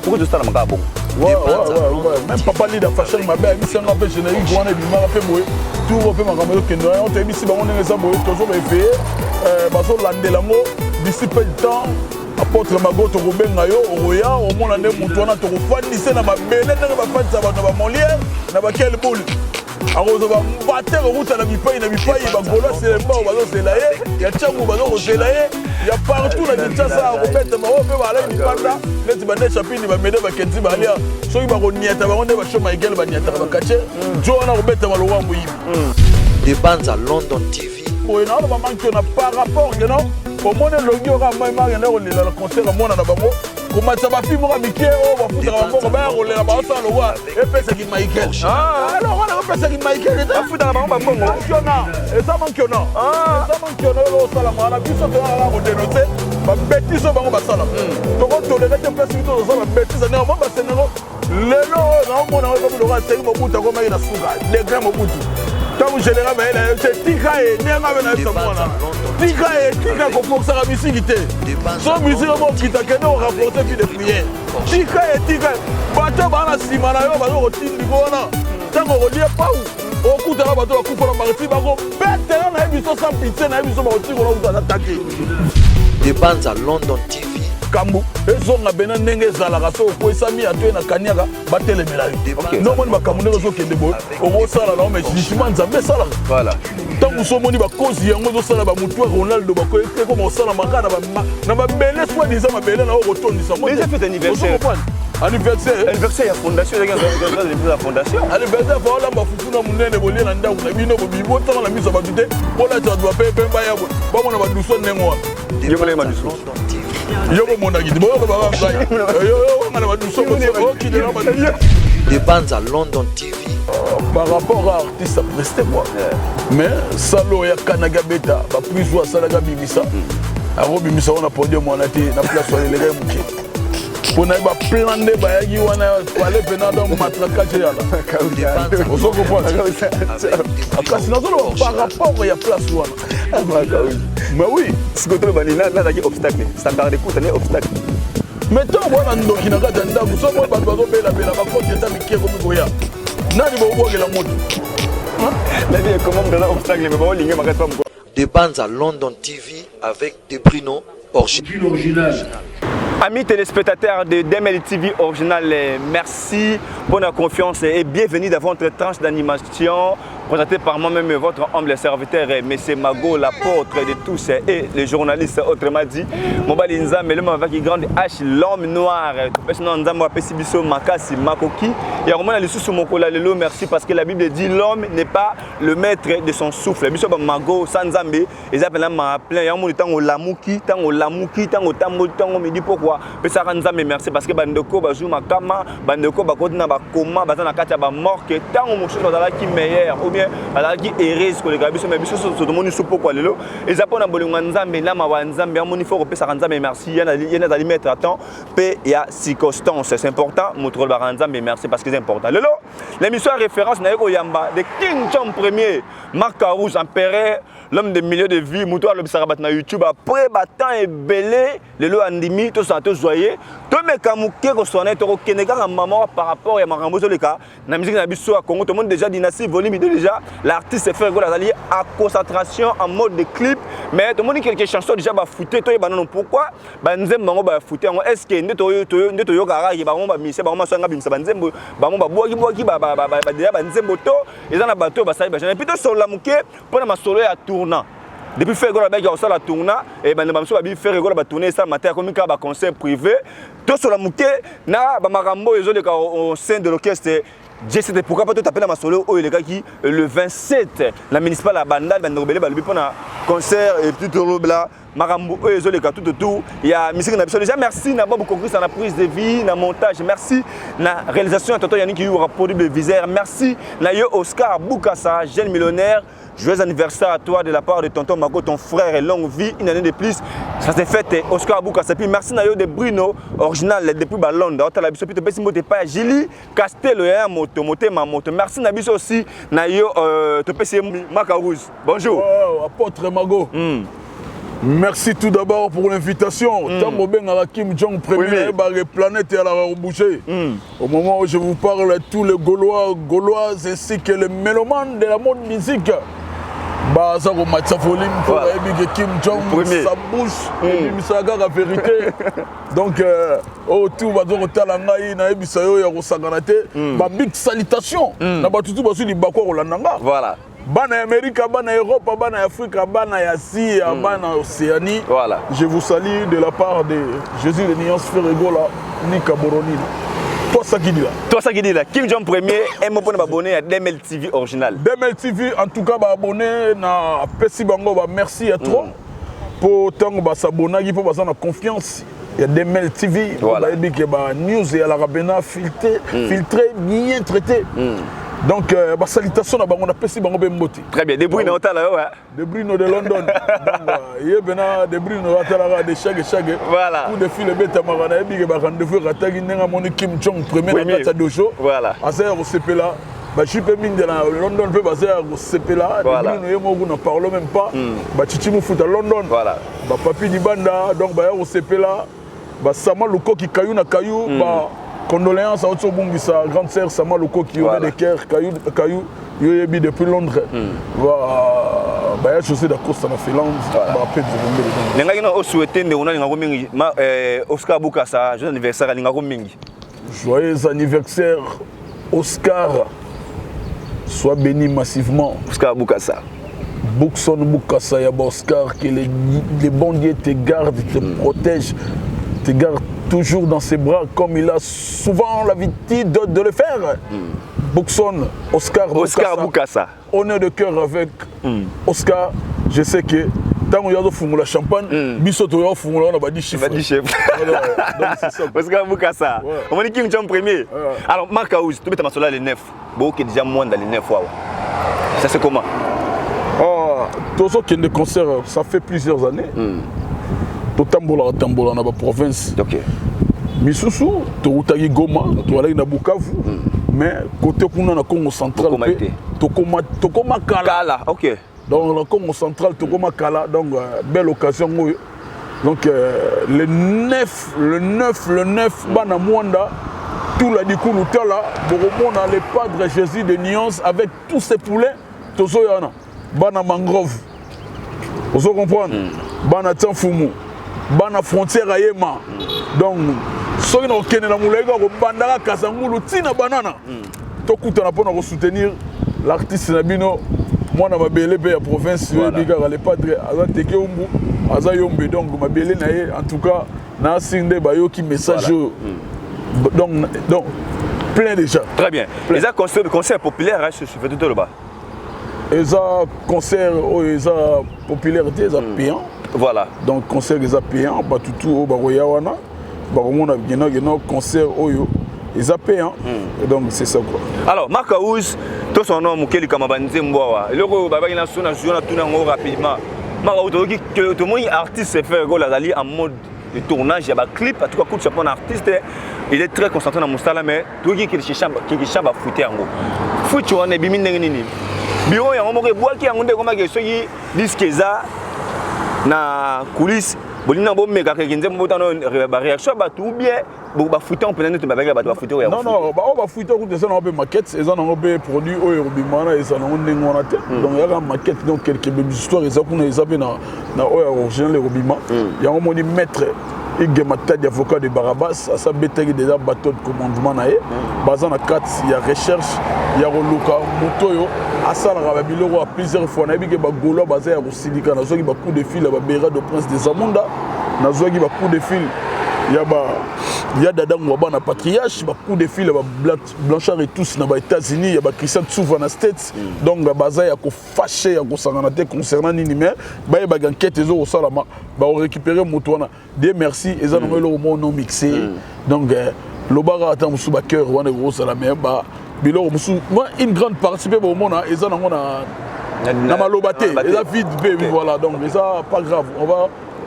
pourquoi tu as bon même papa leader fashion ma belle mission un peu générique on est bien un peu boy tout on peut m'accompagner que nous on t'a ici on est ça boy toujours fait baso landela mo d'ici peu de temps apôtre Mago to robenga yo roya au monde ande mutu wana to kofandisa na mabele ndenge bafandisa bantu ba Molière na ba quel boule arozo ba mbater route na bipai ba golo c'est pas bazo c'est là ya tchangu bazo c'est là ya partout na Kinshasa robeta ma ope ba la banda neti bande chapini ba mede ba kenzi ba alia soki ba koniata ba onde ba show Michael ba niata ba kache jo na robeta ma lowa muyibi des bandes à London TV oui non ba manque na par rapport que non au monde logi ora mai mari na rolela le concert mona na bango comment ça va filmer à Mickey oh va foutre un bon ba rolela ba ça le wa et pesa ki Michael alors on a pesa ki Michael et foutre na bango ba bongo kiona et ça manque non ça manque non au sala mona biso to ala ko dénoncer ba bêtise bango ba sala to ko to le te pesa to zo ba bêtise na mo ba senero lelo na mona ko lo ga tei mo buta ko mai na suka de grand mo butu tant général c'est tika et nenga bena ça mona tika ko pour ça la musique était son musique mo kita que nous rapporter puis de prière tika bato bana simana yo ba ko tindi bona tant ko lia pa o kuta la bato ko ko marti ba ko bête na biso sans pitié na biso ba ko tiko la attaquer des bandes à London TV kambu ezonga bena ndenge ezalaka so okwesami atoye na kaniaka batelemela yo nomoni makambo ndenge ozokende boye okosala nao mais jugement nzambe esalaka voilà ntango osomoni bakozi yango ezosala bamutu ya Ronaldo bakoekoma osala makaka na babele soi-disant mabele na oyo kotondisa anniversaire ya fondation la fondation anniversaire fa olamba fufu na munene bolie na ndako na bino bobibo ntanga na miso bato te bolata bato bapempe ya bamona baduso ndenge wana yoko monaki di boyo baba ngai yo ngana baduso ko kidela ba des bandes à London TV par rapport à artiste presté quoi mais salo ya kanaga beta ba priso asalaga bimisa aro bimisa on a podium on a été na place sur les muke pour na ba plan de ba yagi wana wale penado matraquage ya la on se comprend akasi na zolo par rapport ya place wana mais oui ce que tu banina na daki obstacle standard de coût obstacle mais tant wana ndoki na kata ndaku so mo ba bazo bela ba ko teta mikeko mikoya nani bo bogela moto la vie est comment dans obstacle mais ba olinga makati pa mko des bandes à London TV avec des Bruno original. Amis téléspectateurs de DML TV Original, merci pour la confiance et bienvenue dans votre tranche d'animation présentée par moi-même, votre humble serviteur, M. Mago, l'apôtre de tous et les journalistes, autrement dit, Mobali Nzambe, l'homme avec grande H, l'homme noir, personnellement Nzambe, Pesibiso, Makasi, Makoki, et on a le sous mon collègue, merci parce que la Bible dit l'homme n'est pas le maître de son souffle. Biso Mago, Sanzambe, ils appellent ma plein, il y a un temps au Lamouki, temps au Tambo, temps me dit pourquoi. Pesara Nzambe, merci parce que Bandeko, Bazou Makama, Bandeko, Bakodina, Bakoma, Bazana Katia, Bamor, que tant au Mouchou, qui meilleur. Qui hérisse que les gars mais biso so to moni soupo kwa lelo ezapona bolingo nzambe na mawa nzambe amoni fo kopesa nzambe merci yana za limiter temps pe ya circonstance c'est important montrer ba nzambe merci parce que c'est important lelo l'émission référence na yeko yamba de King John premier Marc Rouge empereur l'homme de milliers de vies muto alobisaka bat na YouTube après battant et belé lelo andimi to santo joyeux to mekamuke ko sonner to keneka maman par rapport ya makambo zo leka na musique na biso à Congo tout le monde déjà dynastie volume déjà l'artiste fait allié à concentration en mode de clip mais tout le monde quelques chansons déjà ba fouté to ba non pourquoi ba nzembo bango ba fouté est-ce que ndeto yo garage ba mo ba mise ba mo sanga bimisa ba nzembo ba mo ba boaki ba déjà ba nzembo to eza na bato ba sali ba et puis to solo muke pour na solo ya tournant depuis faire gola ba ya sala tournant et ba na ba bi faire gola ba tourner ça matin comme ka ba concert privé to solo muke na ba makambo ezo le ka au sein de l'orchestre. C'était pourquoi pas tout appeler ma solo au le 27 la municipale à Bandal Bandobele Balbi pour un concert et tout au là Marambo les cas tout il y a musique déjà merci na beaucoup compris dans la prise de vie na montage merci na réalisation tonton Yannick qui aura produit le viseur merci na yo Oscar Boukassa jeune millionnaire. Joyeux anniversaire à toi de la part de tonton Mago, ton frère et longue vie, une année de plus. Ça s'est fait Oscar Boukassa. Puis merci Nayo de Bruno, original depuis Londres. Tu as la biso puis tu peux pas Gili Castello et moto ma moto. Merci Nabiso aussi Nayo te PC Macarouz. Bonjour. Oh, apôtre Mago. Merci tout d'abord pour l'invitation. Tango Bengala Kim Jong premier planète et à la reboucher. Au moment où je vous parle à tous les Gaulois, Gauloises ainsi que les mélomanes de la mode musique. Bah ça comme Matsafolim pour Kim Jong sa bouche et Misaga la vérité. Donc tout va donc talangai na ebisayo ya rosanganate. Bah big salutation. Na batutu basu di bakwa rolandanga. Voilà. Bana Amérique, Bana Europe, Bana Afrique, Bana Asie, Bana Océanie. Voilà. Je vous salue de la part de Jésus de Nuance Ferregola, Nika Boroni. Toi ça qui dit là. Toi ça qui dit là. Kim Jong premier est mon bon abonné à DML TV original. DML TV en tout cas abonné na Pessi Bango merci à toi pour tant que s'abonner pour avoir confiance. Il y a DML TV, voilà. News et à la rabena filtré, bien traité. Donc, salutation à Bango, Pessi Bango Bemboti. Très bien, De Bruyne au Tala, ouais. De Bruyne de London. Il y a De Bruyne au Tala de Chag. Voilà. Pour de fil bête à Marana, il y a rendez-vous à Tagina, mon Kim Jong, premier match à Dojo. Voilà. À ça, au CPLA. Je suis pas mine de London, peut passer au CPLA. De Bruyne, nous n'en parlons même pas. Chichi Moufouta à London. Voilà. Papi Dibanda, donc au CPLA. Sama Luko qui caillou na caillou. Condoléances à Otso sa grande sœur Sama Loko qui aurait des cœurs, caillou, Yoyebi depuis Londres. Je sais d'accord, ça m'a fait l'ange. Je souhaite Oscar Boukassa, joyeux anniversaire à Lingaromingi. Joyeux anniversaire, Oscar. Sois béni massivement. Oscar Boukassa. Boukson Boukassa, Yaba Oscar, que les bons dieux te gardent, te protègent, te gardent toujours dans ses bras comme il a souvent l'habitude de le faire. Boukson, Oscar Boukassa. Honneur de cœur avec Oscar. Je sais que tant qu'on y a de la champagne, Bissoto y a on a dit chiffre. Donc c'est ça. Oscar Boukassa. On dit Kim Jong premier. Alors Marc Aouz, tu mets ta masola les 9. Bon, qui est déjà moins dans les 9 fois. Ça c'est comment? Tous ceux qui ont des concerts, ça fait plusieurs années. Tambola dans la province. Ok. Misusu, tu as Goma, tu as Bukavu, mais côté Kuna Congo central, Tokoma Kala. Ok. Donc le Congo central, Tokoma Kala, donc belle occasion. Donc le 9, Bana Mwanda, tout la Dikoulou Tala, Boromona, le padre Jésus de Nuance avec tous ses poulets, Tozoyana, Bana Mangrove. Vous comprenez? Bana Tanfumu. Bana frontière à Yéma. Donc, ceux qui ont été dans le monde, Bandara Kasangulu, Tina Banana. Tout le monde pour soutenir l'artiste Nabino. Moi, je suis à la province, je suis padre, donc, en tout cas, je suis un message. Donc, plein déjà. Très bien. Les concerts populaires, je fais tout là-bas. Les concerts populaires, ils payants. Voilà. Donc concert les payants, tout au Baroyawana, Baromona Geno concert Oyo, les payants. Donc c'est ça quoi. Alors Marc Aouz, tout son nom Mukeli Kamabanze Mboa. Le Baba il a sonné tout rapidement. Marc Aouz tout le monde artiste fait Golazali en mode de tournage, il y a un clip, en tout cas coup de chapeau un artiste, il est très concentré dans Moustala mais tout qui cherche à foutre en gros. Foutre on est bimine nini. Bureau ya ngombe bois qui ngonde comme que soki disque ça na coulisses bolina bo meka ke nze mbota no réaction ba tout bien ba fouter on peut ne te ba ba fouter ya non ba fouter ko de ça na ba maquette et ça na ba produit o robimana et ça na on ngona te donc il y a une maquette donc quelques histoires et ça qu'on a zabe na o original les robima ya on moni maître et Gemata d'avocat de Barabas à sa bétail déjà bateau de commandement naé basé na 4 il y a recherche il y a Luka Motoyo à ça la Rabiloro à plusieurs fois na bi ke ba golo basé à Silika na zo ki ba coup de fil ba Béra de Prince des Amonda na zo ki ba coup de fil il y a Dada Mwaba na patriarche ba coup de fil ba Blanchard et tous na ba États-Unis il y a ba Christian Tsouva na States donc basé ya ko fâché ya ko sangana te concernant nini mais ba enquête ezo salama ba récupérer motoana Dieu merci et ça nous le mot non mixé donc le bar attend sous ba cœur wana gros salama ba bilo moi une grande partie au monde et ça na malobaté et ça vite voilà donc ça pas grave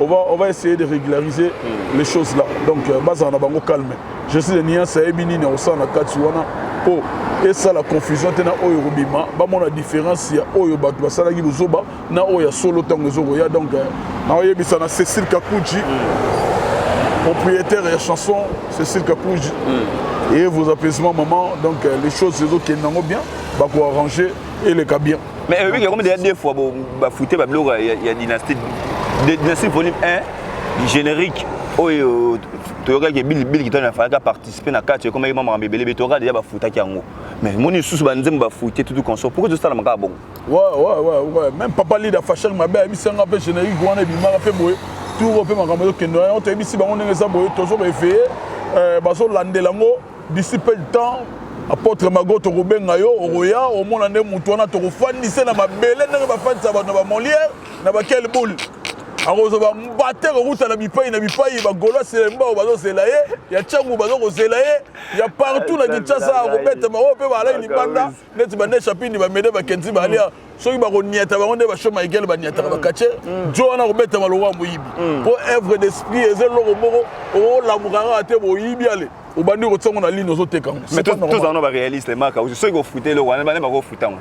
on va essayer de régulariser les choses là donc base en abango calme je suis de Niance et Binini au sein na Katsuana oh et ça la confusion tena oyo robima ba mona différence ya oyo bato basala ki bozoba na oyo solo tango zoya donc na oyo bisa na Cécile Kakuji propriétaire de la chanson Cécile Kakuji et vos apaisements maman donc les choses qui n'ont bien bah pour arranger et les cas bien mais oui comme des fois bah fouter bah il y a dynastie volume 1 générique oyo toyoka ke Bill qui t'a fait participer na catch comme maman bébé toyoka déjà ba fouta ki yango mais moni sous ba nzemba ba fouter tout consort pourquoi tout ça na bon ouais même papa leader fashion ma belle bisanga pe générique wana bimara pe boye tout repé makambo kendo on te bisi bango ndenge za boye tozo ba fait bazo landela ngo d'ici peu de temps apôtre Mago to robenga yo roya au monde ande mutu wana to fandise na mabele ndenge ba fandisa ba na ba Molière na ba quel boule arozo ba mbater route na bipai ba golo selemba bazo selaye ya changu bazo ko selaye ya partout na Kinshasa robete ma ope ba la ni banda net ba ne chapini ba mede ba kenzi ba alia soki ba ko niata ba onde ba shoma igel ba niata ba kache jo na robete ma lowa moyibi pour œuvre d'esprit ezelo moko o la mukanga te bo yibi ale au bandi ko tsongo na ligne ozoteka mais tous en ba réaliste les marques soki ko fouter le wana ba ne ba ko foutango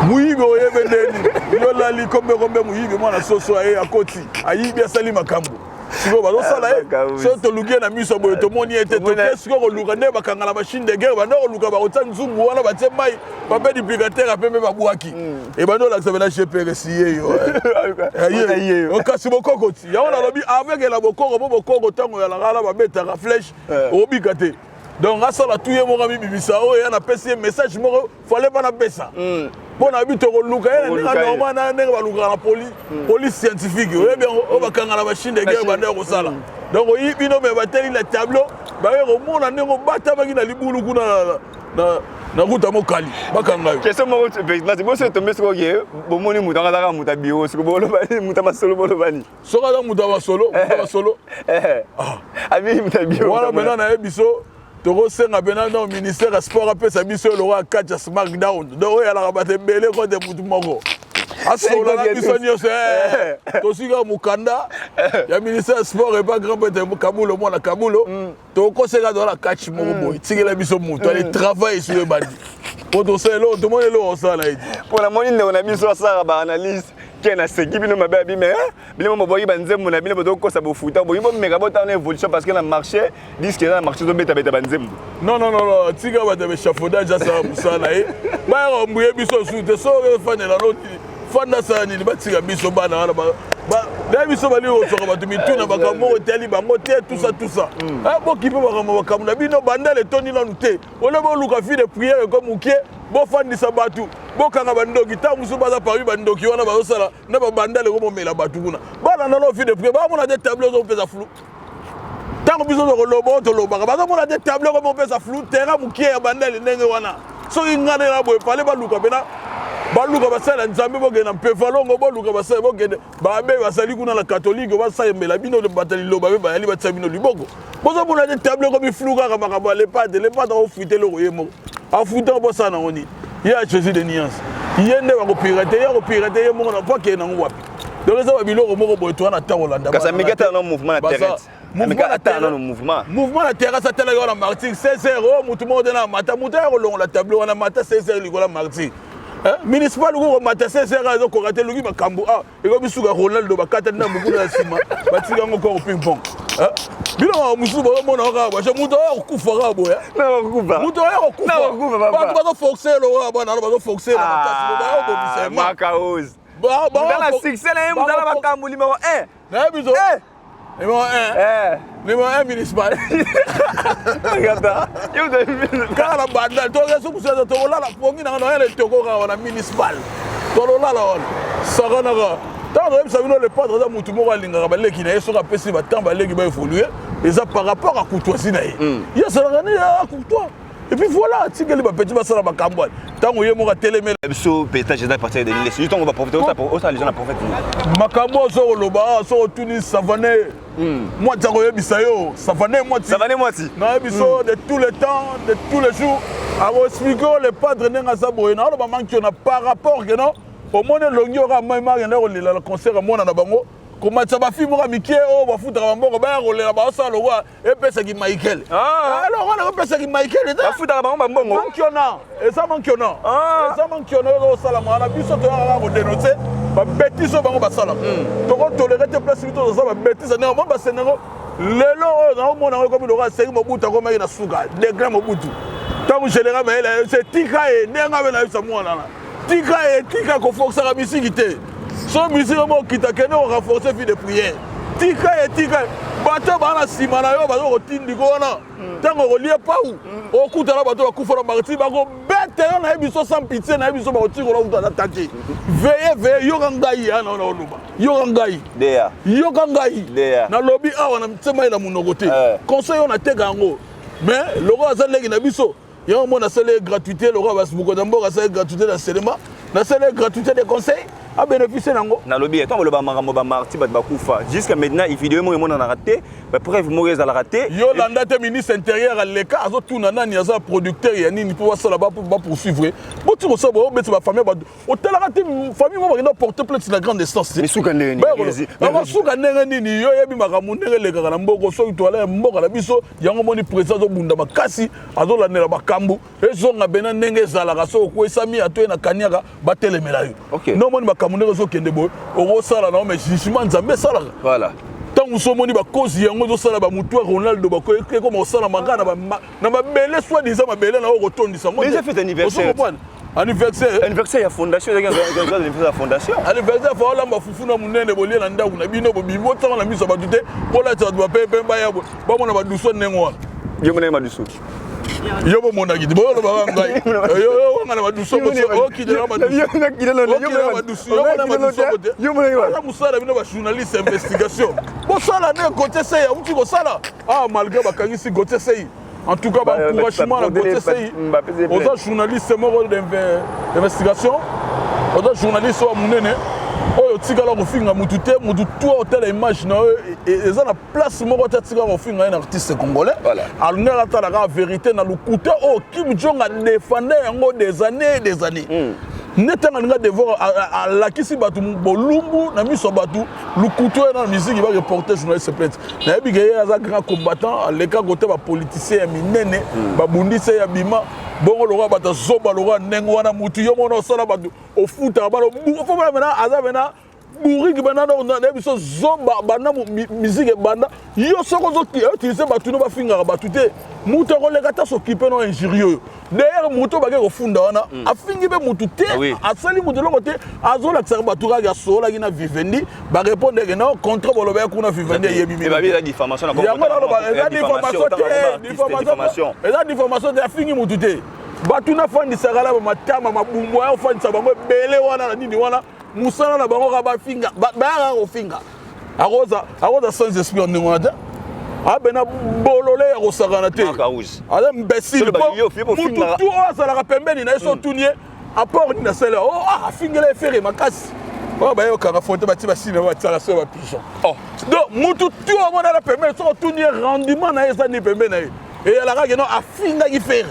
muyibi oyebe ndeni yo lali kombe muyibi mwana soso aye akoti ayibi asali makambo siko bazo sala so to lugie na miso boyo to moni ete to kesko ko luka ne bakanga na machine de guerre bando ko luka ba ko tsanzungu wana ba tsemai ba pe duplicateur apembe ba buaki e bando la savela GPRC yo aye o kasi bokoko ti ya ona lobi avec la bokoko tango ya la gala ba beta ka flèche obikate donc asala tuye mo ngami bibisa o ya na pesi message mo fallait pas na pesa bon habite ko luka ya na normal na ndenge ba luka na police scientifique o bien o bakanga na machine de guerre bande ko sala donc o yibino me bateli la tableau ba ko mona ndenge bata baki na libulu kuna na kuta mokali bakanga yo question mo président bo se tombe so ke bo moni mutanga ka muta bio siko bolo bani muta masolo bolo bani soka da muta masolo abi muta bio wala maintenant na ebiso Toro senga bena na ministère des sports apesa biso le roi catch smackdown donc ya la battre belé ko de mutu moko asola la biso nyose to siga mukanda ya ministère des sports et pas grand pete Kabulo mo na Kabulo to ko senga dans la catch moko boy tigela biso mutu aller travailler sur le bandi pour to selo to mo le o sala idi pour la monine on a biso ça ba analyse kena seki bino mababi mais bino mo boyi banzembo na bino bodo ko sa bo futa boyi bo mega bota na évolution parce que na marché disque na marché do beta banzembo non tiga ba de chafaudage ça musala e ba ro mbuye biso sute so fanela no fanda sa ni ba tiga biso bana wana ba na biso bali o soka ba tumituna ba kamo teli bango te tout ça bo kipe ba kamo na bino banda le toni na nute ona bo luka fi de prière comme ukie bo fandisa batu bo kanga bandoki ta musu baza paru bandoki wana ba osala na ba bandale ko momela batu kuna bana na no fi de prière ba mona des tableaux zo pesa flou tango biso zo lobo to loba ba mona des tableaux ko mo pesa flou terra mukie ya bandale ndenge wana so ingane na bo pale ba luka bena baluka basala nzambe bogena mpevalongo boluka basala bogena babe basali kuna la catholique basayembela bino le batali loba be bayali batsamino liboko bozo bona de table ko bifluka ka makaba les pattes au fuiter le royemo a fuiter bo sana oni ya choisi de nuance yende ba ko pirater ye mo na pas ke na ngwapi donc ça ba biloko moko boy to na tangolanda kasa migata no mouvement na terrain mouvement la terrasse à telle heure na martyr 16h mutu mo de na mata mutu ya ko longo la table wana mata 16h likola martyr municipal ko mata 16h zo ko rater luki makambo e ko bisuka Ronaldo bakata na mukuna ya sima batika ngo ko ping pong bilo musu bo mona ka ba mutu ya kufa ka boya mutu ya kufa ba ba forcer lo ba na ba forcer la mata ba ko bisema makaoz ba na succès na mudala makambo numéro 1 na biso numéro 1 municipal regarde yo de kala banda to reso kusa to la pongi na na le toko ka wana municipal to la sagana ka tant que ça vient le padre da mutu mo alinga ba leki na yeso ka pesi ba tamba leki ba évoluer et ça par rapport à courtoisie na ya sala ni ya courtois et puis voilà tigeli ba petit ba sala ba kambwa tango ye mo ka telemela so pétage da partir de l'île juste on va profiter ça les gens la prophète makambo so loba so tuni savane moi tango ye bisayo savane moi na biso de tous les temps de tous les jours a expliquer le padre nenga sabo na ba manki na par rapport que non au monde longi ora mai mari na ko le concert mona na bango komatisa bafille moko mike oyo bafutaka bambongo bayakolela baosala lokwa epesaki Michael alors wana epesaki Michael bafutaka bango bambongo mankiona eza mankiona oyo osalama na biso toyaka kodenonce babétise oyo bango basalaka tokotolere te place bito toza babétise ndenge mo basendango lelo oyo naomona ngo ekomi lokola Seki Mobutu akomaki na suka Degré Mobutu ntango général Mayele se tika ye ndenge abe na yebisa mwanana tika kofokisaka misiki te so misiki omo okita kende korenforce fi de prière tika bato bana nsima na yo bazo kotindiko wana ntango okolia pau okutana bato bakufa na marti bakobete yo na ye biso sans pitié na ye biso bakotikola kutu ata taki veye yoka ngai ana ona oluba yoka ngai nalobi awa na mtema ye na monoko te conseil oyo nateka yango mais loko aza leki na biso yango mo nasala gratuité loko basibukoza mboka asala gratuité na cinéma nasala gratuité de conseil a bénéficié nango nalobi tant le makambo ba marti bat bakufa jusqu'à maintenant il vidéo mo mona na raté ba preuve mo ezala raté yo landa te ministre intérieur leka azo tuna nani aza producteur ya nini pour wasala ba poursuivre boti ko sabo beti ba famille ba hôtel raté famille mo ba porter plainte na grande instance mais souka ndeni ba souka ndeni ni yo yebi makambo ndenge leka na mboko so toile mboka na biso yango moni président zo bunda makasi azo landela bakambu ezonga bena ndenge ezala ka so ko esami atoye na kaniaka batelemela yo no moni kamuneko zo kende boy o sala na mais jugement nzambe sala voilà tant so moni ba cause yango zo sala ba mutu Ronaldo ba ko comme sala mangana na ba bele soit disant ma bele na ko tondisa ngo déjà fait anniversaire ya fondation ya fondation anniversaire fa la ba fufu na munene bolie na ndaku na bino bo bibo tsanga na miso ba dute ko la tsa ba pepe ba ya ba mona ba duso nengo yo mona ma duso yo bo mona gidi bo lo ba ngai yo ngana ba duso bo o ki de la ba duso yo na ki de la yo ba duso yo mona musala bino ba journaliste investigation bo sala ne côté sey uti ko sala malgré ba kangisi côté sey en tout cas ba encouragement na côté sey aux journalistes moko d'investigation aux journalistes wa munene oyo tikala kofinga mutu te mutu to hôtel image na eza na place moko te tikala kofinga un artiste congolais alunga tala ka vérité na lukuta o Kim Jong a défendu yango des années netanga nga devoir à la kisi batu bolumbu na miso batu lukuto na musique va reporter journaliste plainte na yebi ke ya grand combattant les cas côté ba politicien minene ba bundise ya bima bongo loka bata zoba loka nengo wana mutu yo mona sala batu o futa ba fo ba mena aza mena buriki bana na biso zoba bana musique banda yo soko zo utiliser batu no ba finga batu te mutu ko leka ta s'occuper no injurieux d'ailleurs mutu ba ke ko funda wana afingi be mutu te asali mutu loko te azola tsaka batu ka sola kina Vivendi ba répondre que non contre boloba kuna Vivendi yebi mi ba la diffamation na diffamation eza diffamation de afingi mutu te batu na fandi sakala ba matama mabumbu ya fandi sabango bele wana na nini wana musala na bango ka ba finga ba ko finga aroza sans esprit en ngwada abena bolole ya kosakana te ala imbécile mutu tu azalaka pembeni na yeso tunie apport ni na sala afingela efere makasi ba yo kanga foto bati basine ba tsala so ba pigeon donc mutu tu omona la pembeni so tunie rendement na yesa ni pembeni na ye et ala ka no afinga ki fere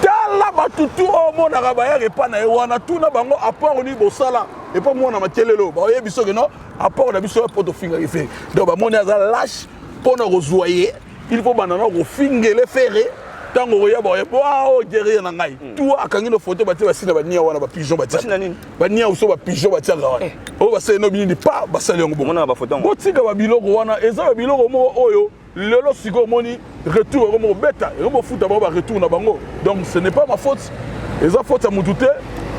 tala batutu omona ka ba ya repa na ye wana tuna bango apport ni bosala et pas moi na matelelo ba ye biso que non apport na biso pour to finga ki fere donc ba mona za lâche pour nous rejoyer, il faut que nous fingions les ferrés. Tant que nous avons derrière nous, tout a quand nous photo bâti basi na bania wana ba pigeon bâti. Bania uso ba pigeon bâti wana. O ba se no bini pas ba sali ngo. Mona ba photo. Botika ba biloko wana, eza ba biloko mo oyo lelo siko moni retour mo beta, e mo futa ba retour na bango. Donc ce n'est pas ma faute. Eza faute à mutute.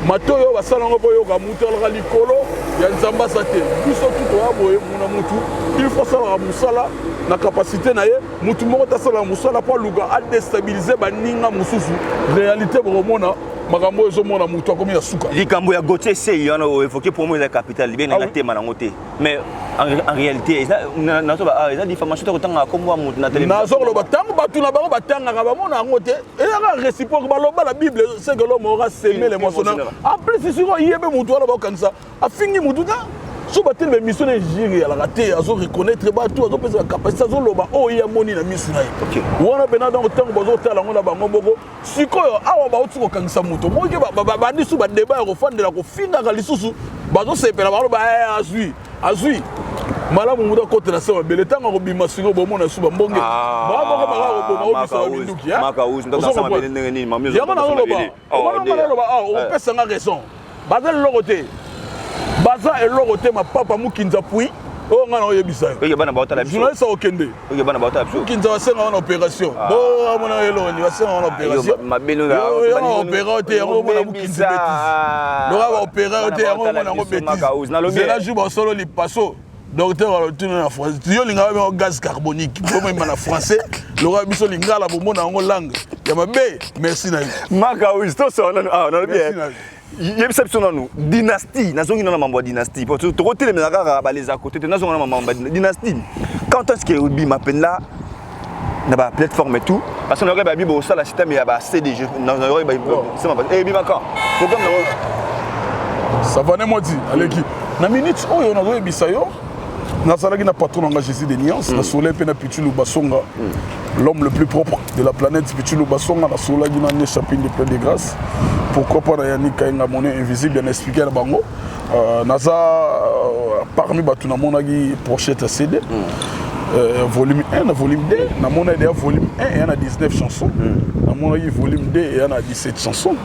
Matoyo ba salongo boyo ka mutalaka likolo ya nzamba sate. Biso tuto ya boye muna mutu. Il faut savoir musala na capacité na ye mutu moko ta sala musala pa luga a déstabiliser ba ninga mususu réalité bomona makambo ezo mona mutu akomi ya suka likambo ya Gauthier Sey yana évoqué pour moi la capitale bien na tema na ngote mais en réalité na to ba eza diffamation to tanga komwa mutu na télévision na zolo batanga batu na bango batanga ka bamona ngote et la réciproque baloba la Bible c'est que l'homme aura semé les moissons en plus si ko yebe mutu ala ba kanisa afingi mutu ta so batel be mission ingénieur ya la raté azo reconnaître ba tout azo pesa capacité azo loba o ya moni na misu na ye wana bena donc tango bazo tala ngona bango boko sikoyo awa ba uti ko kangisa muto mo ke ba ndisu ba débat ya ko fandela ko finga ka lisusu bazo sepela ba azui malamu muda côté na sama bele tanga ko bima singo bomo na suba mbonge ba moko baka ko boma obisa wa binduki ya Makaouzi ndaka sama bele ndenge nini mami ya mana loba o pesa nga raison baza lokote baza elokote ma papa mukinza pui o nga na oyebisa yo bana ba otala biso journaliste okende yo bana ba otala biso mukinza wasenga wana opération bo amona elo ni wasenga wana opération mabeno ya opérateur yango mona mukinza beti loka ba opérateur yango mona ngo beti na lobi na juba solo li passo docteur a retenu en français. Tu as gaz carbonique. Comment il en français? Laura biso lingala pour mon langue. Ya mabe. Merci na. Makaouzi to so na na bien. Yebisepso na nous dynastie. Nazongi na mambo dynastie. Pour tout rotele na kaka ba les à côté. Nazongi na mambo dynastie. Quand est-ce que Ruby m'appelle là na ba plateforme et tout parce qu'on aurait ba bibo ça la système ya ba CDG. Na aurait ba c'est ma et bimaka. Programme ça va ne modi aleki. Na minute oyo na zo bisayo. Nazalaki na patron engagé Jésus de Niance, na soleil pe na Pichulu Basonga, l'homme le plus propre de la planète Pichulu Basonga, na soleil qui n'a chapine de plein de grâce. Pourquoi pas Yannick Kainga monnaie invisible bien expliqué à bango. Naza parmi batuna monagi pochette CD. Volume 1, volume 2, na mon idée volume 1 et il y en a 19 chansons. Na mon idée volume 2 et il y en a 17 chansons.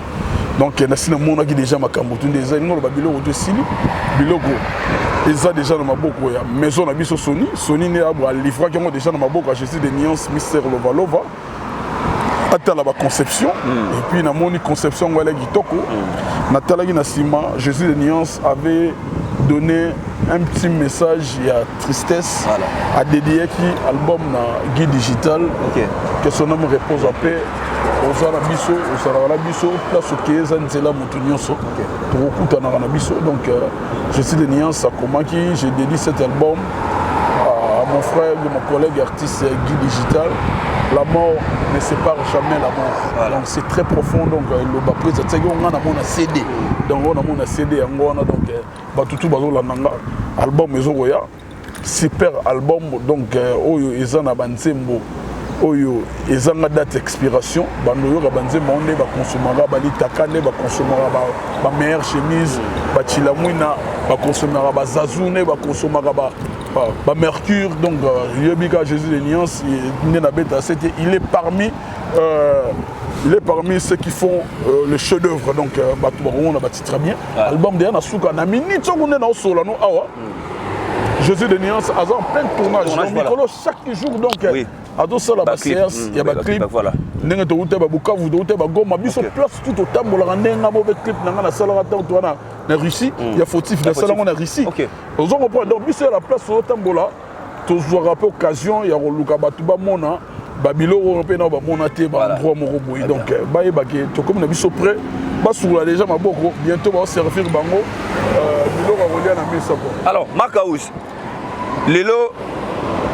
Donc il y a mon idée déjà ma camboutune des années, on a biloko de Sili, biloko. Ils ont déjà dans ma boucle, maison à biso Sony, Sony n'est à livre qui ont déjà dans ma boucle, je suis des nuances Mister Lovalova. Attends la conception et puis na mon conception on va aller Gitoko. Nathalie Nassima, Jésus des nuances avait donné un petit message, il y a tristesse à dédier qui album na Guide Digital que son nom repose en paix. Osala biso, osala biso, place au Kéza Nzela Moutounioso. Pour biso. Donc je suis de Niance à Komaki, j'ai dédié cet album à mon frère et mon collègue artiste Guide Digital. La mort ne sépare jamais la mort. Donc c'est très profond. Donc le bas prise, on a mon CD. Donc on a mon CD, on a donc Batutu Bazo Lananga, album Ezoya, super album. Donc Oyo Ezana Bansembo. Oyo ezanga date expiration bando yo banze monde ba consomera ba litakane ba consomera ba meilleure chemise ba chilamwina ba consomera ba zazune ba consomera ba mercure donc Yobika Jésus de Niance il est parmi ceux qui font le chef d'œuvre donc on a bâti très bien album derrière na suka na minute on est dans solo no awa Jésus de Niance a en plein tournage donc micro chaque jour donc ado sala ba séance ya ba clip ndenge to uta ba Bukavu to uta ba Goma biso place tout au tambola ndenga mo be clip nanga na sala ta to na Russie ya fautif na sala na Russie ozo comprendre donc biso la place au tambola to zo rappel occasion ya luka batu ba mona ba biloko pe na ba mona te ba endroit moko boyi donc ba yeba ke to comme na biso prêt ba soula déjà maboko bientôt ba servir bango biloko rolia na mesa ko alors Makaouzi lelo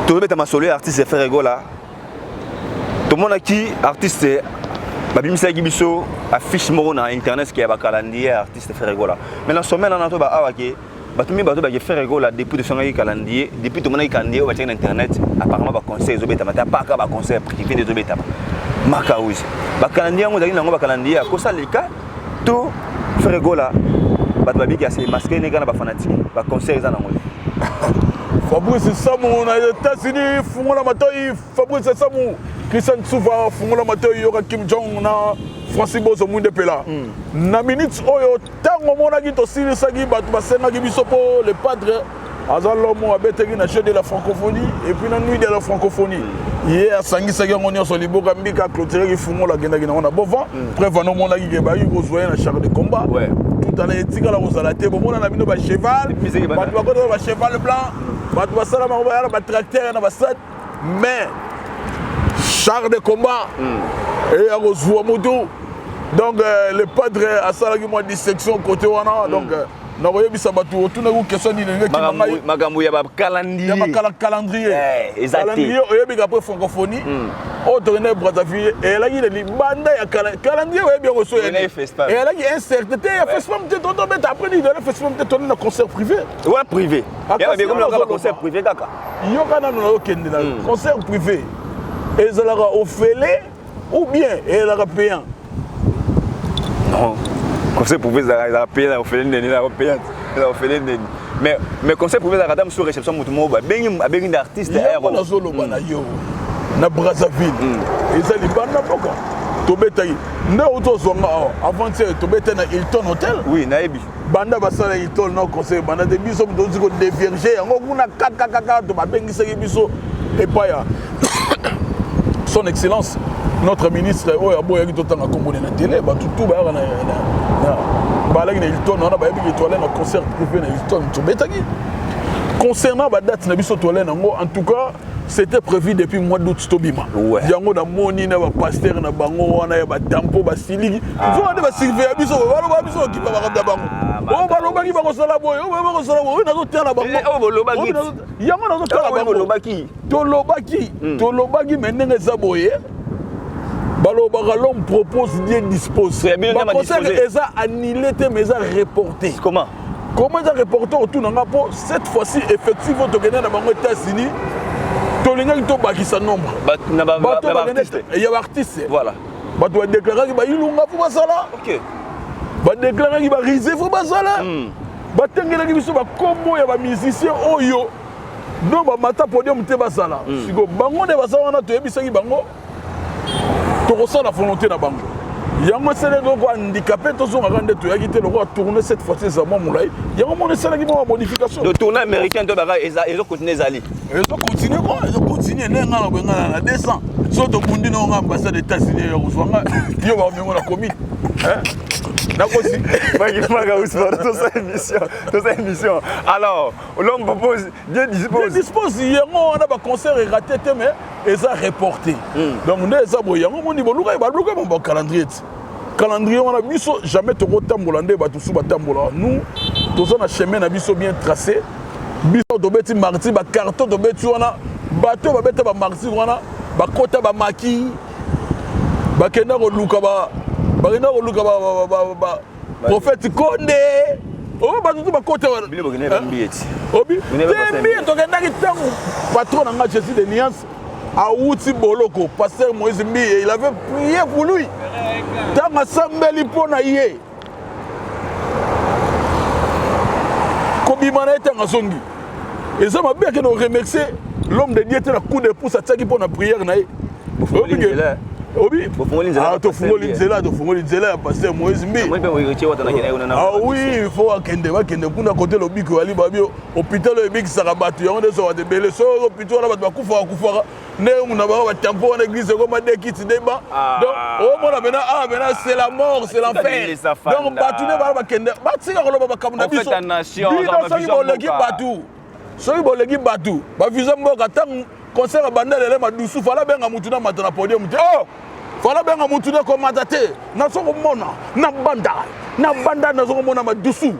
tu veux mettre ma solo artiste faire rigola. Tout le monde qui artiste babimisa gibiso affiche moro na internet qui a ba calendrier artiste faire rigola. Mais la semaine on a to ba awake batumi bato ba faire rigola depuis de son calendrier depuis tout le monde calendrier ba sur internet apparemment ba conseil zobeta mata pas ka ba conseil privé de zobeta. Makaouzi. Ba calendrier ngo dali nango ba calendrier ko ça le cas tout faire rigola. Bato babiki assez masqué ne kana ba fanatique ba conseil za nango. Fabrice Samou na États-Unis fungola matoi Fabrice Samou Christian Souva fungola matoi yoka Kim Jong na Francis Bozo Munde Pela na minutes oyo tango mona ki to silisaki bato basenga ki biso po le padre azalomo abeteki na jeu de la francophonie et puis na nuit de la francophonie hier sangisaki ngo nyonso liboka mbika clôturer ki fungola genda gina na bovan preuve no mona ki ke ba yuko zoya na char de combat tout en etika la kozala te bo mona na bino ba cheval bato bakoto ba cheval blanc bato basala makoba ba tracteur na basat mais char de combat et à kozwa moto donc le padre a salaki moi dissection côté wana donc na koyebisa bato otuna ku question ni ndenge ki mangai makambo ya ba calendrier calendrier oyebika après francophonie o tourner Brazzaville et là il est banda ya calendrier oyebi ko so et là il incertitude ya festival de toto bet après il le festival de tourner na concert privé ouais privé ya bien comme le concert privé kaka yo kana na okende na concert privé et ça la offert ou bien et la payant non concert privé ça payé la offert neni la payant la offert neni Mais conseil pour la madame sur réception mutumo ba bengi d'artiste on a zolo bana yo na Brazzaville et ça les bana boka tobeta nda auto zonga avant c'est tobeta na Hilton Hotel oui naebi banda basala Hilton no conseil banda de biso dozi ko dévierger yango kuna kaka to ba bengi seki biso et pas ya son excellence notre ministre oya boya ki totanga komone na télé ba tout ba na balagi na Hilton on a ba yebi étoile na concert privé na Hilton tobeta ki concernant la date, en tout cas, c'était prévu depuis le mois d'août. Il y a des moni, des pasteurs, des bango, des tampons, des siligi. Il faut des siligi. Il faut des l'homme propose de disposer. Le concert est annulé, mais reporté. Comment? Comment ça reporter autour d'un rapport cette fois-ci effectivement tu gagnes dans les États-Unis tu as gagné ton bakisa nombre il y a artiste voilà bah tu as déclaré que bah il lunga pour ça là ok bah déclaré que bah riser pour ça là bah tengela que biso ba combo ya ba musicien oyo non bah mata podium te ba ça là siko bango de ba ça wana to yebisa ki bango to ressent la volonté na bango. Yango sele go handicapé to zo ngande to yakite le tourner cette fois-ci ça mo mulai. Yango mon sele ki mo modification. Le tournée américain to baka ils ont continué zali. Ils ont continué quoi? Ils ont continué nenga na benga na 200. So to bundi na ambassade des États-Unis yo kozwanga. Yo ba mengo na commit. Hein? Nakosi. Maga uspa to sa émission. Alors, l'homme propose Dieu dispose yango on a ba concert raté mais ils ont reporté. Donc nous ça boyango mon niveau luka ba mon calendrier. Calendrier on a biso jamais to rotambola nde ba tusu batambola. Nous tous on a chemin na biso bien tracé. Biso to beti marti ba carton to beti wana bateau ba beta ba marti wana ba kota ba maki ba kenda ko luka ba kenda ko luka ba prophète Konde. Oh ba tutu ba kota wana. Bile bogene ba mbieti. Obi. Tembi to kenda ki tango patron na nga Jésus de Niance. Aouti Boloko, pasteur Moïse Mbi, il avait prié pour lui. Tant à Sambeli Pona Yé. Kobimana était en Zongi. Et ça m'a bien que nous remercions l'homme de Dieu, le coup de pouce à Tsaki pour la prière. Obi, to fungoli nzela pasteur Moïse Mbi. Ah oui, il faut akende kuna côté lobi ko ali babio hôpital lobi ki sarabatu yango de so de bele so hôpital na ba kufa ne on a ba tampon en église comme des kits débat. Donc au moins maintenant c'est la mort, c'est l'enfer. Donc batu ne ba kende ba tsika ko ba kamuna biso. Soki bolegi batu ba visa mboka tang concert à bandel le madusu fala benga mutu na matana podium te oh fala benga mutu na komata te na soko mona na banda na soko mona madusu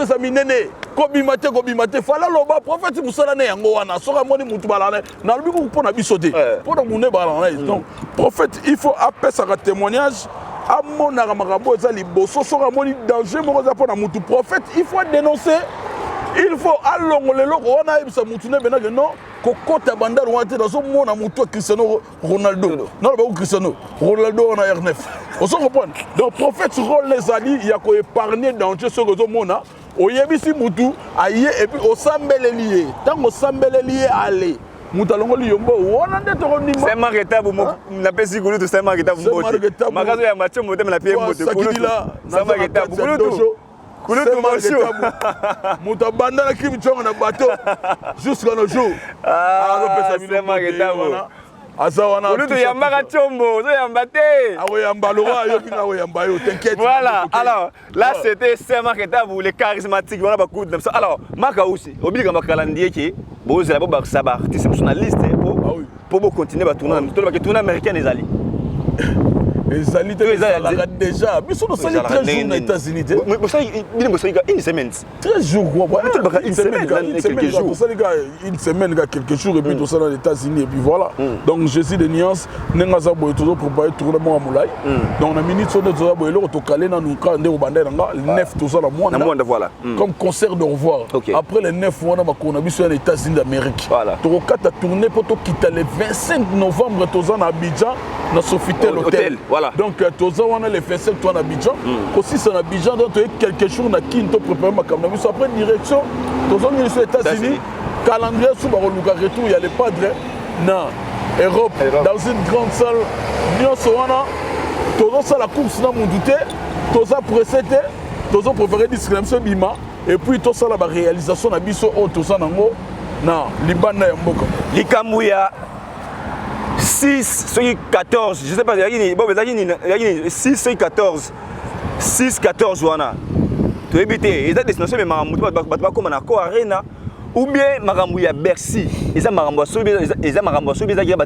sa minene ko bimate fala loba prophète musala ne yango wana soka moni mutu balana na lubi ko pona biso te pona mune balana donc prophète il faut appeler ça témoignage amona makambo za liboso soka moni danger moko za pona mutu prophète il faut dénoncer. Il faut allongoler le on a ça mutune bena que non kokota banda rwate dans son mona muto Cristiano Ronaldo non pas Cristiano Ronaldo on a R9 on se comprend donc prophète rôle les ali il y a ko épargner dans ce que mona oyebisi mutu aye et puis au sambele lié tant au sambele lié aller mutalongo liyombo wona ndeto ko ndimba c'est marketable mo na pesi kulu to c'est marketable mo magazo ya match mo dem na pie mo te kulu c'est marketable kulu to marcho muta banda na kimi chonga na bateau jusqu'à nos jours c'est marketable azawana kulu to yambaka chombo zo yambate awo yambalora yo kina awo yambayo t'inquiète voilà alors là c'était c'est marketable les charismatiques voilà beaucoup de ça alors maka aussi obliga makalandier qui bozo la boba ça ba artiste sur la liste pour continuer à tourner tout le tourner américain les alliés les alliés déjà mais sont très jours aux États-Unis une semaine 13 jours quoi une semaine quelques jours une semaine quelques jours et puis tout ça dans les États-Unis et puis voilà donc Jésus de Niance nengaza boy toujours préparer tourner moi moulay donc na minute sur notre boy le to calé na nous quand ndé bandé nga 9 tout ça la moindre voilà comme concert de revoir après les 9 mois na makona biso aux États-Unis d'Amérique to kata tourner pour to quitter le 25 novembre to ça na Abidjan na Sofitel hôtel Voilà. Donc tous on a les fessels toi en Abidjan. Aussi c'est en Abidjan donc quelque chose na Kinto préparer ma caméra. Mais après direction tous on est aux États-Unis. Calendrier sous baro Luka retour il y a les padres na Europe dans une grande salle. Nous sommes tous ça la course na mondité. Tous ça pressé tous on préféré discrimination bima et puis tous ça la réalisation na biso au tous ça nango na Libana ya mboka. Likamouya 6, 14, je ne sais pas, il y a 6, 14, 6, 14, wana. Tu es il y a des destinations, mais Maramou, tu vas comme un arena, ou bien Maramou, il y a Bercy, ils ont Maramou, ils ont Maramou, ils ont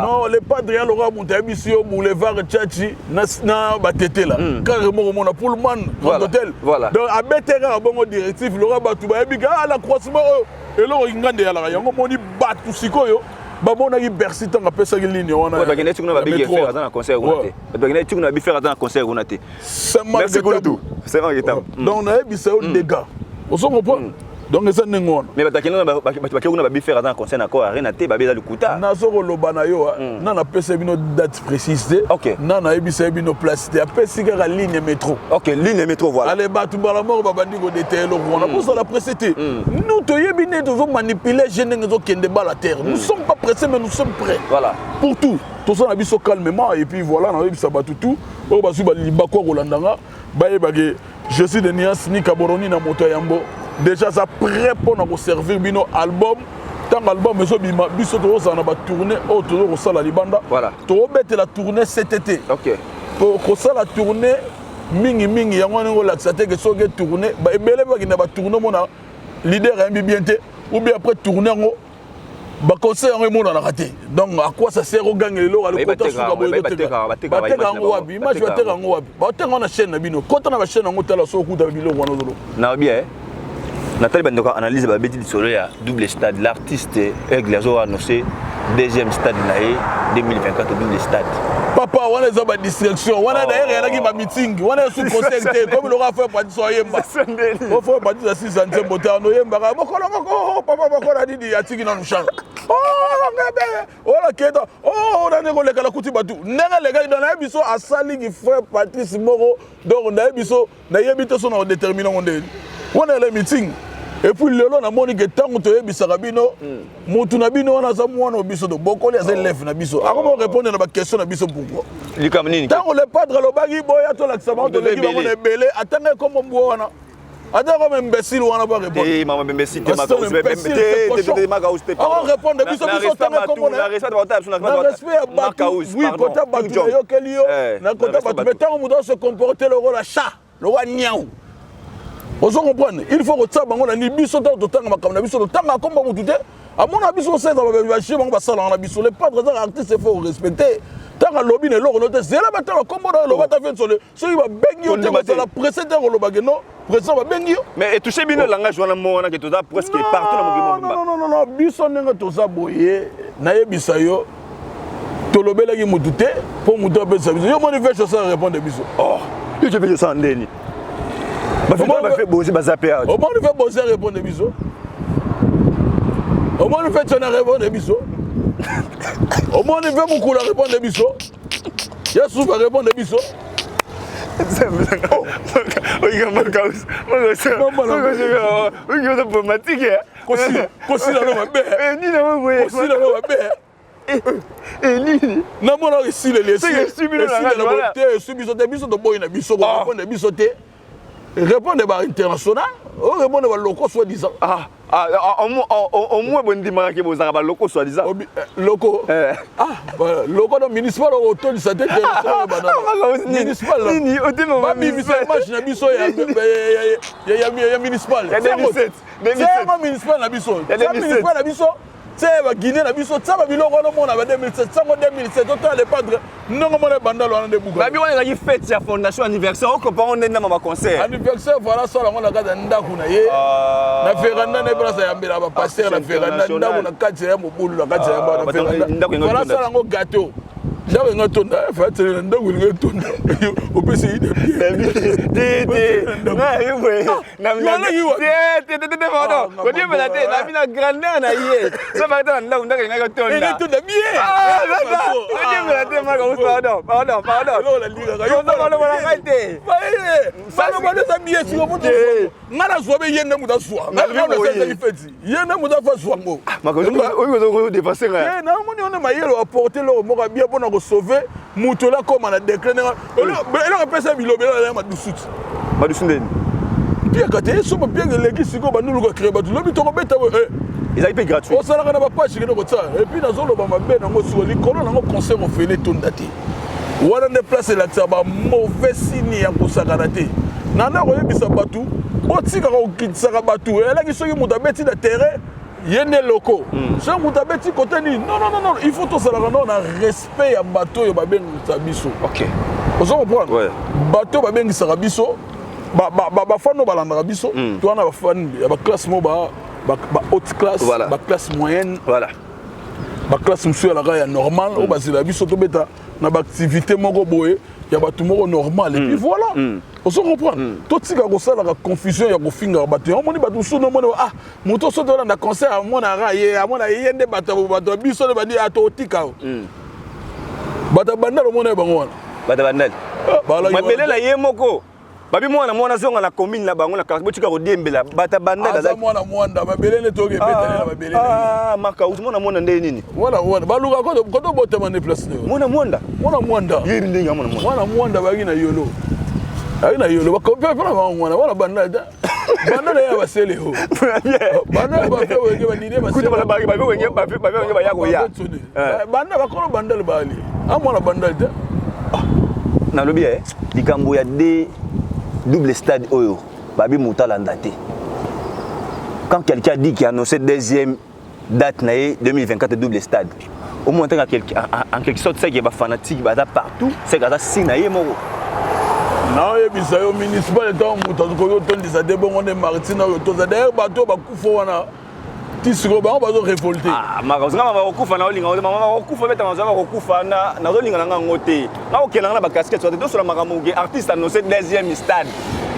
non, les padres, ils ont Montabisio, Boulevard, Tchachi, na Batete là, carrément, on a pour le man, grand hôtel. Donc, à Bétera, bon directif, Laura Batouba, et à la croisement, et là, il y a des gens qui ont dit Batou Sikoyo. Babon a eu Bercy tant qu'à passer une ligne. On a gagné tout le monde a faire dans un concert. On a gagné tout le monde a faire dans un concert. Merci beaucoup. C'est vrai que t'as. Donc on a eu des dégâts. On s'en comprend. Donc c'est un n'engouement. Mais tu as faire dans un concert encore arena te babé dans le couta. Nazoro lobanayo. Non a passé une date précise. Ok. Non a eu une place. A passé la ligne métro. Ok, ligne métro voilà. Allez battu par la mort babandi go détail on a pour ça la précédé. Nous te yebine devons manipuler jeunes qui ont à la terre. Nous sommes pas pressés mais nous sommes prêts. Voilà. Pour tout. Tout ça on a vu calmement et puis voilà on a vu ça battu tout. On va suivre les bako rolandanga. Baye bagé. Je suis de Nias ni Kaboroni na moto yambo. Déjà ça prêt pour nous servir bino album. Tant album mais bima biso to ça na ba tourner autour de ça la libanda. Voilà. To bête la tournée cet été. OK. Pour ça la tournée mingi yango ngo laxate que so get tourner ba ebele ba na ba tourner mona leader MBBNT ou bien après tourner ngo ba conseil ngo mona na raté. Donc à quoi ça sert au gang le lo le kota suka boyo bateka ngo wabi image bateka ngo wabi bateka na chaîne na bino kota na ba chaîne ngo tala so ku da bilo wana zolo. Na bien. Nathalie Bandoko analyse la bêtise sur le double stade. L'artiste Eglazo a annoncé deuxième stade 2024 double stade. Papa, on a des distractions. On a d'ailleurs un meeting. On a sous conseil comme il aura fait pas de soyemba. On fait pas de 600e botin no yemba. Papa bakora dit il y a tiki dans le champ. Oh la keda. Oh on a négocié la kuti batu. Nenga les gars dans la biso à sali qui fait Patrice Moro. Donc on a biso na yebito son déterminant on a le meeting. Et puis le long a moni que tant que tu bisarabino, montunabino on a ça moi no biso de boko les élèves na biso. Comment répondre à la question na biso pourquoi? Likamnini. Tant on le padre le bagi boya to l'accent de l'équipe on est belé. Attendez comme on boit na. Attends comme imbécile on a pas répondre. Eh maman imbécile te maga te on répond de biso biso tant comme on a respect oui kota batu yo kelio na kota batu mais tant on doit se comporter le rôle à chat le roi niaou. Vous comprenez? Il faut que ça, on a ni biso dans le temps, on a biso le temps, comme on dit, à mon avis, on sait dans le marché, on va ça dans la biso. Les padres artistes, il faut respecter. Tant que lobby n'est l'or, on a c'est là maintenant, comme on a le bata fait sur le. Ce qui va baigner, on a la précédente, on le bagno, précédent va baigner. Mais toucher bien le langage, on a mon qui est presque partout dans mon monde. Non, biso n'est tout ça boyé, naïe bisayo. Tolobé là qui m'a douté, pour me dire ça. Je manifeste ça répondre biso. Oh, je vais ça en déni. Comment on fait bosser bazapé? Comment on fait bosser répondre des bisous? Comment on fait sonner répondre des bisous? Comment on fait beaucoup la répondre des bisous? Yassou va répondre des bisous. Répondez par international, répondez par local soi-disant. Au moins, bon dimanche que vous avez local soi-disant. Locaux. Locaux dans municipal auto du satellite municipal. Nini, au début, on va municipal. Il y a municipal. Il y a 2007. C'est municipal la biso. C'est municipal la biso. C'est la Guinée la biso. Ça va bilo on a 2007. Ça en 2007. Autant les padres non on a bandalo on a des bouga. Babi on a eu fête sa fondation anniversaire. On comprend on est dans ma concert. Anniversaire voilà ça on a gardé ndaku na ye. Na feranda na brasa ya mbela ba passer la feranda ndaku na kati ya mobulu na kati ya ba na feranda. Voilà ça on gâteau. Ndawe ngatonda fa tele ndawe ngatonda. Opesi ide. Na grandeur na yé. Ça va être là où ndawe ngatonda. Il est tout bien. Ils avaient payé gratuit. On s'en a pas chez nous. Et puis, dans le moment, on a un concert au fait les tondati. On a des places là, ça va mauvais signe à Kosakarate. Nana, on a mis ça batou. On tire au kit ça batou. Et là, ils sont mon tabeti de terrain. Il y a des locaux. C'est mon tabeti côté ni. Non, il faut tout ça. On a respect à bateau et babeng sabiso. Ok. On s'en reprend. Bateau babeng sabiso. Fan no balanda biso. Tu en as fan. Ba classe moba. Haute classe, voilà. Classe moyenne, voilà. Classe monsieur la raya normale, au bas la vie surtout bêta, na activité moko boye, y a ba tout moko normal et puis voilà. On se comprend. Tout ce qui a ça la confusion y a go finger bateau. On moni ba tout no moni ah, moto so dans na concert à mon araye, à mon ayende bateau bateau biso de bandi ato tika. Bata bandal mo na bango wana. Bata bandal. Ma bele la yemoko. Babi mwana mwana zonga na commune na bango na botika ko diembela bata banda da mwana mwanda mabelele toke beta na mabelele maka uzimona mwana nde nini mwana baluka ko botema ne place ne mwana mwanda yiri ndinga mwana mwanda bagi na yolo ai na yolo ba ko pe na mwana banda da banda ya basele ho banda ba fe wenge ba nine basele kuta ba ba wenge ba yako ya banda ba ko banda le bali amwana banda da na lobi likambo ya de double stade Oyo, Babi Moutalanda. Quand quelqu'un dit qu'il a annoncé deuxième date 2024 double stade, au moins en quelque sorte c'est qu'il y a des fanatiques partout, c'est qu'il y a des signes. Non, il y a des municipal de on est Martina, d'ailleurs, bateau va tisiko ba bazo révolter magazanga ba okufa na olinga mama okufa beta mazanga okufa na olinga na ngote na okela na ba casquette soit sur la maramuge artiste annoncé deuxième stade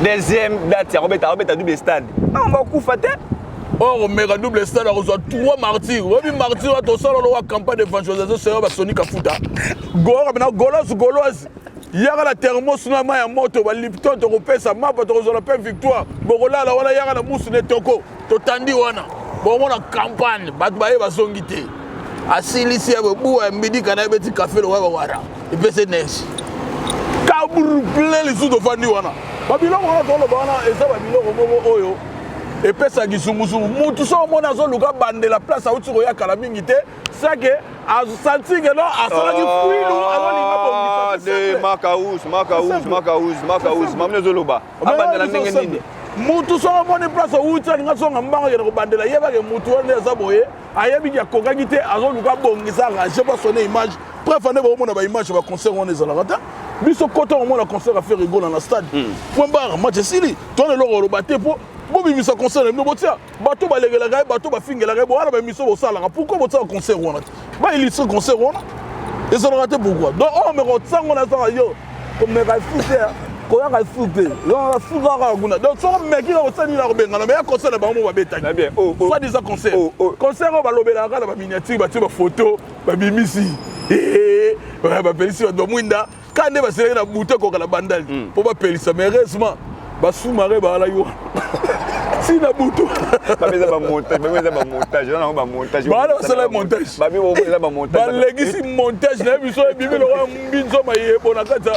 deuxième date ya robeta double stade na ba okufa te or mega double stade a reçoit 3 martyrs obi martyr to solo lo campagne d'évangélisation c'est ba Sonic Afuta gora na golos yaka la thermos na ma ya moto ba Lipton to kopesa mapa to rezola pe victoire bokola la wala yaka na musu ne toko to tandi wana bon on a campagne batbaye basongité asilisi abu mbidi kana beti café lo wara et puis c'est neige kaburu plein les sous de fandi wana babilo wana to lo bana eza babilo ko oyo et puis ça gisumusu mutu so mona zo luka bande la place a utiko ya kala mingi te ça que a senti que non a sala di fuilu avant de makaus mamne zo loba abande la ndenge nini mutu so moni place uta nga so ngamba ya ko bandela yeba ke mutu wana za boye ayebi ya kokaki te azo luka bongisa ranger pas sonner image bref ane ba mona ba image ba concert wana za la rata biso koto on mona concert a faire rigolo dans le stade point barre match sili to le loro baté po bobi misa concert no botia bato ba legela ga bato ba fingela ga bo wana ba miso bo sala pourquoi botia concert wana ba il ce concert wana et ça raté pourquoi donc on me retsango na ça yo comme me rafute koya ka fupe yo ka fuka ka kuna donc so meki ko sani la ko bengana mais concert na ba mo ba beta bien soit des concert concert ba lobela ka ba miniature ba tiba photo ba bimisi ba pelisi do mwinda kande ba sele na bute ko kala bandal po ba pelisa mais heureusement ba sous-marin ba la yo si na butu ba montage non ba montage ba la c'est le montage ba montage ba legisi montage na biso bibi lo mbinzo ma yebo na kata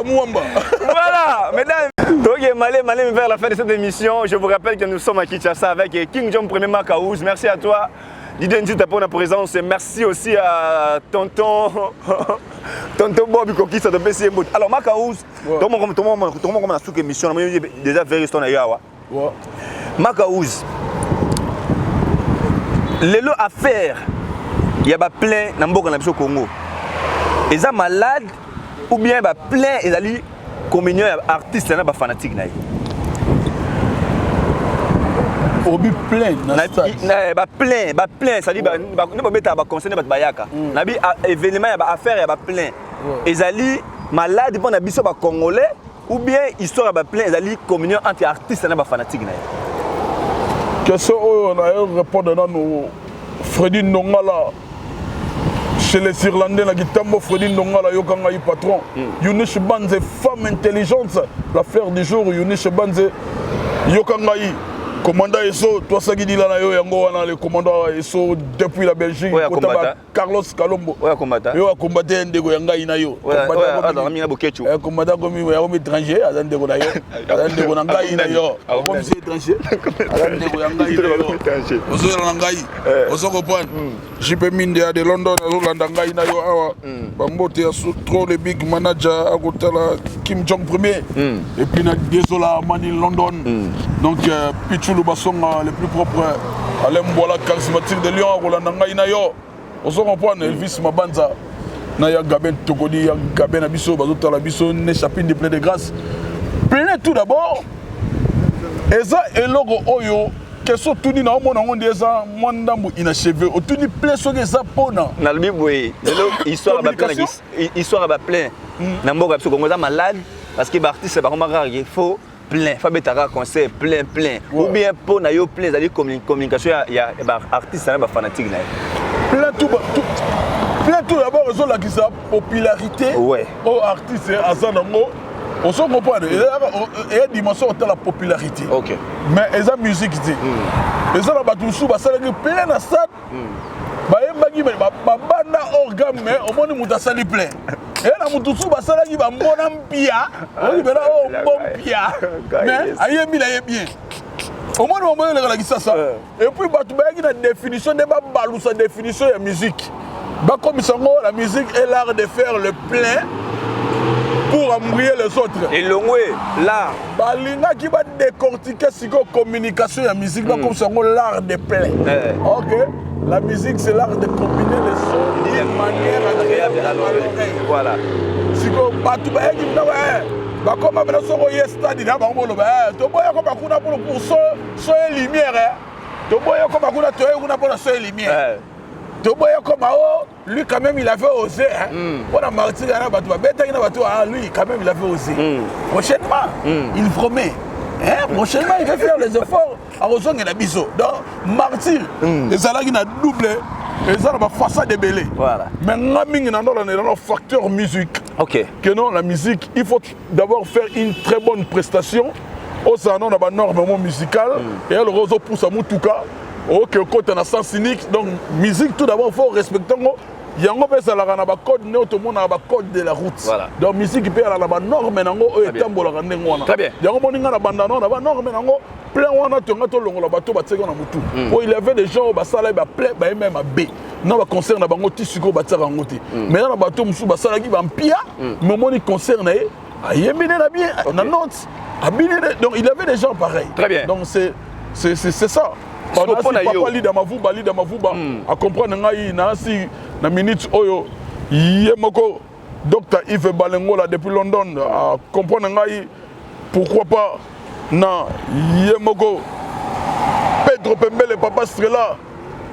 muamba. Voilà mesdames donc malé vers la fin de cette émission. Je vous rappelle que nous sommes à Kinshasa avec King John Premier Makaouz. Merci à toi Didier Nzita pour la présence et merci aussi à tonton Bobby Koki ça de BC Mbot. Alors Makaouz, tout le monde comme na sous émission déjà vers son ayawa. Makaouz. Les lots à faire, il y a plein dans le Congo. Ils sont malades ou bien plein ils allaient communion artistes là fanatique na. Obi plein na stade. Plein, ça dit nous ba mettre ba conseiller ba bayaka. Na bi événement ya ba affaire ya ba plein. Ezali malade pour na biso ba congolais ou bien histoire ba plein ezali communion entre artistes na ba fanatique na. Question on a répondre dans nos Freddy Nongala chez les Irlandais na gitambo Freddy Nongala yokanga yi patron. Yunish Banze femme intelligente, la fleur du jour Yunish Banze yokanga yi commandant Esso, toi ça qui dit là yango wana le commandant Esso depuis la Belgique, Carlos Kalombo. Ouais combattant. Yo combattant ndeko yanga ina yo. Combattant comme yo étranger, ndeko na yo. Ndeko na ngai ina yo. Comme c'est étranger. Ndeko yanga ina yo. Ozo na ngai. Ozo comprendre. JP Minde de London, Rolanda ngai ina yo awa. Bambote ya trop le big manager à côté la Kim Jong premier. Et puis na désola Mani London. Donc Pichu le basson le plus propre, Alain Boila charismatique de Lyon, Rolanda Ngaïnayo. On se comprend, Elvis Mabanza, Naya Gaben Tokodi, Gaben Abisso, Bazota Labisso, Nechapine de plein de grâce. Plein tout d'abord, et ça, et logo Oyo, que sont tous les gens qui ont des gens inachevés, ou tous les plein sur des apôtres. Nalbi Boy, histoire à plein. Nambo Gapso Congo malade, parce que les artistes, c'est pas comme il faut. Plein, Fabetara concert plein. Ou bien pour na yo plein, c'est-à-dire communication il y a artistes et fanatiques plein tout d'abord ils ont la popularité. Ouais. Aux artistes et Azanango, on se comprend. Il y a dimension de la popularité. OK. Mais ils ont musique dit. Ils ont la batoussou ba sala plein na stade. Ba yembagi ba banda organe mais au moins muta sali plein. Et la mutusu ba sala ki ba mbona mpia, on libera o mbompia. Mais ayembi la bien. Au moins on va la ça. Et puis ba tu ba ki na définition de ba balu sa définition de musique. Ba comme sango la musique est l'art de faire le plein pour embrouiller les autres. Et l'ongwe l'art. Ba linga ki ba décortiquer siko communication de musique ba comme sango l'art de plein. OK. La musique, c'est l'art de combiner les sons d'une manière agréable à l'oreille. Voilà. Si vous battez, comme on a un stade, tu vois comme on a pour son lumière. Tu vois comme on a pour son lumière. Tu vois comme lui, quand même, il avait osé. On a martyr, lui, quand même, il avait osé. Prochainement, il promet. Prochainement, il va faire les efforts à rejoindre la biseau. Donc, martyr, les alagis n'a doublé, les alagis façade de belé. Voilà. Mais nous avons un facteur musique. OK. Que non, la musique, il faut d'abord faire une très bonne prestation. Au salon, on a une norme musicale. Et le réseau pousse à Moutouka. OK, côté un sens cynique. Donc, musique, tout d'abord, il faut respecter. Il y a un code de la route. Voilà. Donc, la musique peut avoir la norme. Très bien. Il y a un norme. Il y avait des gens qui même à B. Non, il concerne les mais dans le bateau, il concerne donc il y avait des gens pareils. Très bien. Donc c'est ça. Pendant si papa lit dans ma vouba, à comprendre na minute oyo yemoko Dr Yves Balengola depuis London à comprendre pourquoi pas na yemoko Pedro Pembele papa Strela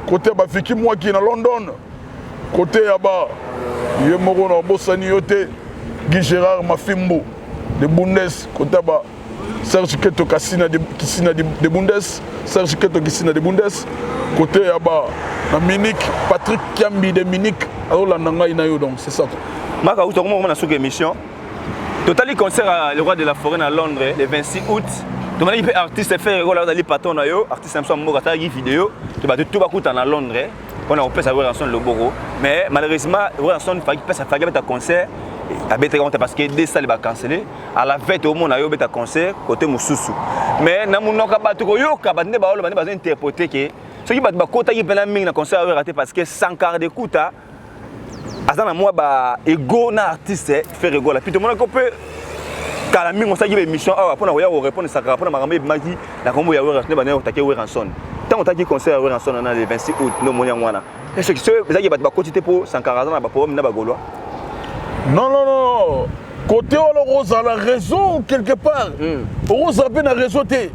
côté ba fiki moi qui na London côté yaba yemoko na bosani yote Guy Gérard Mafimbo de Bundes côté ba Serge Keto Kassina de Bundes Serge Keto Kassina de Bundes côté yaba na Munich Patrick Kiambi de Munich alors nanga inayo donc c'est ça. Maka uto comment on a souke émission. Totally concert à le roi de la forêt à Londres le 26 août. Tu m'as dit artiste faire rôle dans les patons na yo, artiste Samson Mogata gi vidéo, tu vas tout bakuta à Londres. On a opé sa relation le Boro. Mais malheureusement, relation fa ça fa un concert à bête parce que des salles va canceller. À la fête au monde a yo bête concert côté Mususu. Mais na munoka batu ko yo ka bande ba ba interpréter que ce qui va kota qui pena ming na concert a raté parce que 100 quarts d'écoute azana moi ba ego na artiste faire rigolo puis tout le monde ko peut kala ming on sa qui émission ah pour na répondre ça pour na marambe maki na kombo ya wera ne ba na otake wera son tant on taki concert wera son na le 26 août no monia mwana est-ce que ça qui va côté pour 100 quarts na ba problème na ba golois non côté on a la raison quelque part okozala mpe na réseau te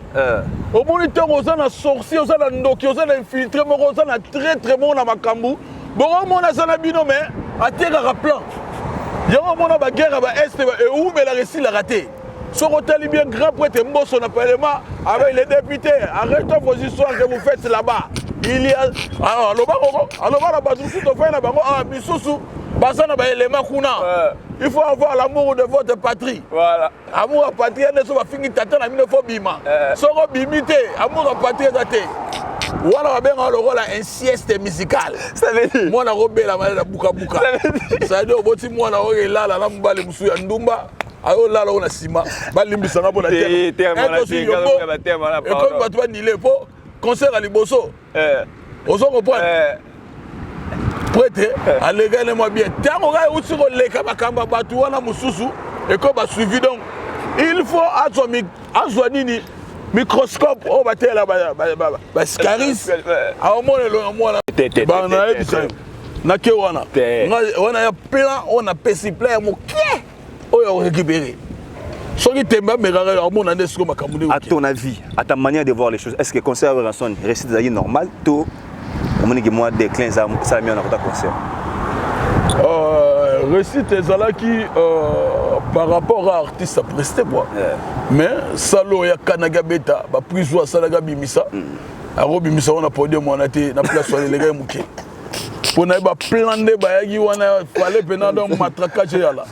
omoni ntango oza na sorcier oza na ndoki oza na infiltré moko oza na traître moko na makambo bokomona aza na bino me atekaka plan yango omona baguerre ya baeste eumelaka esilaka te soki otali bien grand prêtre mboso na parlement avec les députés arrête vos histoires que vous faites là-bas il y a aloba na bato mosusu tofai na bango awa misusu baza na baélément kuna il faut avoir l'amour de votre patrie voilà amour ya patrie nde so bafingi tata na bino fo bima soko bimi te amour ya patrie eza te wana babengaka lokola un sieste musical mwana kobela na bukabuka sadi oboti mwana oyo elala na mobali mosusu ya ndumba ayolala oyo na nsima balimbisanga mpo na teekomi bato banile mpo concert ya liboso ozo comprendre prêtre alekane mwa bien ntango kaka euti koleka makambo ya bato wana mosusu eko basuivi donc il faut azwa nini microscope oyo batela bascaris aomonelo mwana banayebisa nake wana wana ya plan oyo napesi plan ya moke oyo orécupéré soki temba mekaka amona nde siko makambo nde à ton avis à ta manière de voir les choses est-ce que concert ya ranson récite ezali normal to omoniki mwa déclin esalami wana kota concert récite ezalaki par rapport à artiste apresté quoi mais salo ya kanaga beta baprise asalaka bimisa akobimisa wana podium wana te na place wana elega moke mpona ye baplan nde bayaki wana fale mpena donc matraquage eyala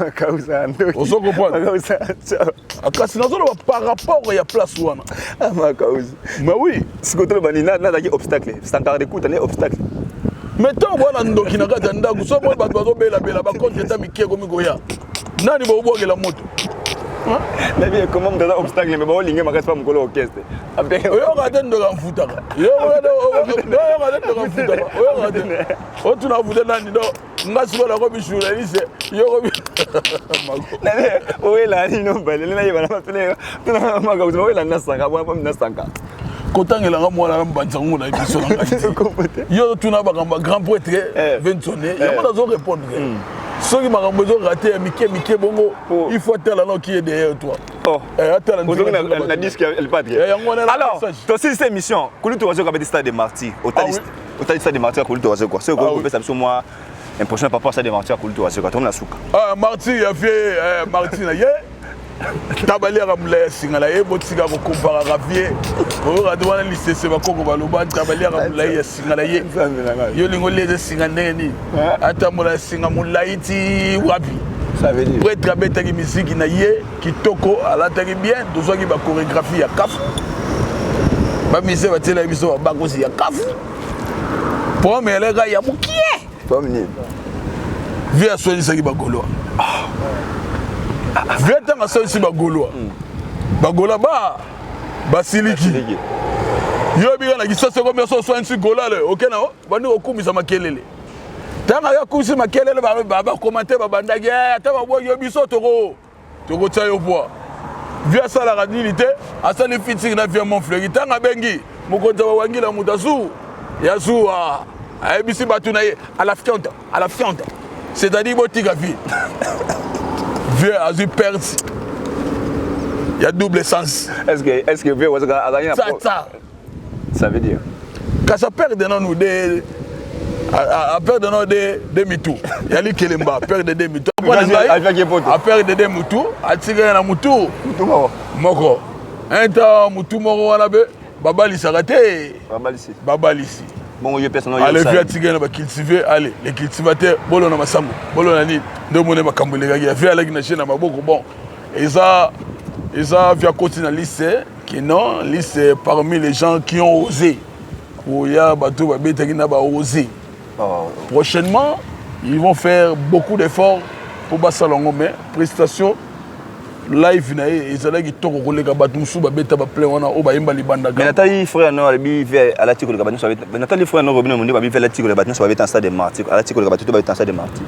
ozo comprendre kasi nazoloba par rapport ya place wana mais oui sikotolobani nazalaki obstacle sankara dekuta ne obstacle mais ntango bwana ndoki na kati ya ndako so moni bato bazobelabela bakonte eta mike komi koya nani baobwakela moto nabi comment mutaza obstacle mais baolinge makasi pa mokolo orchestre oyoka te ndoka mfutaka oyoka te ndoka mfutaka oyoka te otuna futa nani do nga sikoyo nakomi journaliste yokomi oyela nino balele nayebana mapele makabuzi oyela nasanka bona pami nasanka kotangelanga mwana mbanzango na biso na ngai yo tuna bakamba grand prêtre Vincone yango nazo répondre soki makambo ezokate ya mike bongo il faut tala no qui est derrière toi na disque le padre alors tosi cette émission kuli to wazoka beti stade de martyr otali stade de martyr kuli to wazoka c'est ko pesa biso moi impression papa stade de martyr kuli to wazoka to na suka martyr ya fait martyr na ye tabaliaka mulaya singala ye botika kokomparaka vie oyokati wana lisese bakoko baloba tabaliaka mulai ya singala ye yo lingo leze singa ndenge nini atambola ya singa mulai ti wapi prêtre abetaki misiki na ye kitoko alataki bien tozwaki bachorégraphie ya kafu bamise batielaki biso babakosi ya kafu pome eleka ya mokie vie asonisaki bagoloa vie ntango asalisi bagoloa bagola basiliki yo bika na kisasa komi aso oswanisi gola le okena bandi kokumisa makelele ntango akumisi makelele bakomante babandaki ata babwaki yo biso tokotia yo poa vie asalaka nini te asali fitiki na vie monfleuki ntango abengi mokonzi bawangila moto asu yasu ayebisi bato na ye à la fiante c'est-à-dire botika vie vie a eu perte. Il y a double sens. Est-ce que vie ça veut dire quand ça perd de nous à perdre de nous des mitou. Il y a les kelemba perdre des mitou. À perdre des mitou, à tirer na mutu. Moko. Un temps mutu moko wana be babali sarate. Babalisi. Bon, il personne allez viens tirer na ba cultiver allez les cultivateurs bolo na masambo bolo na nini ndo mone makambo le gars via avec na chaîne na maboko bon et ça via continuer lycée qui non lycée parmi les gens qui ont osé où il y a bateau ba betaki na ba osé prochainement ils vont faire beaucoup d'efforts pour basalongo mais prestation live na ezalaki toko koleka bato musu babeta ba plein wana o bayemba libanda mais natali frère no ali vive à la tiko le bato so natali frère no robino mundi ba vive la tiko le bato so babeta en stade de martyr à la tiko le bato to babeta en stade de martyr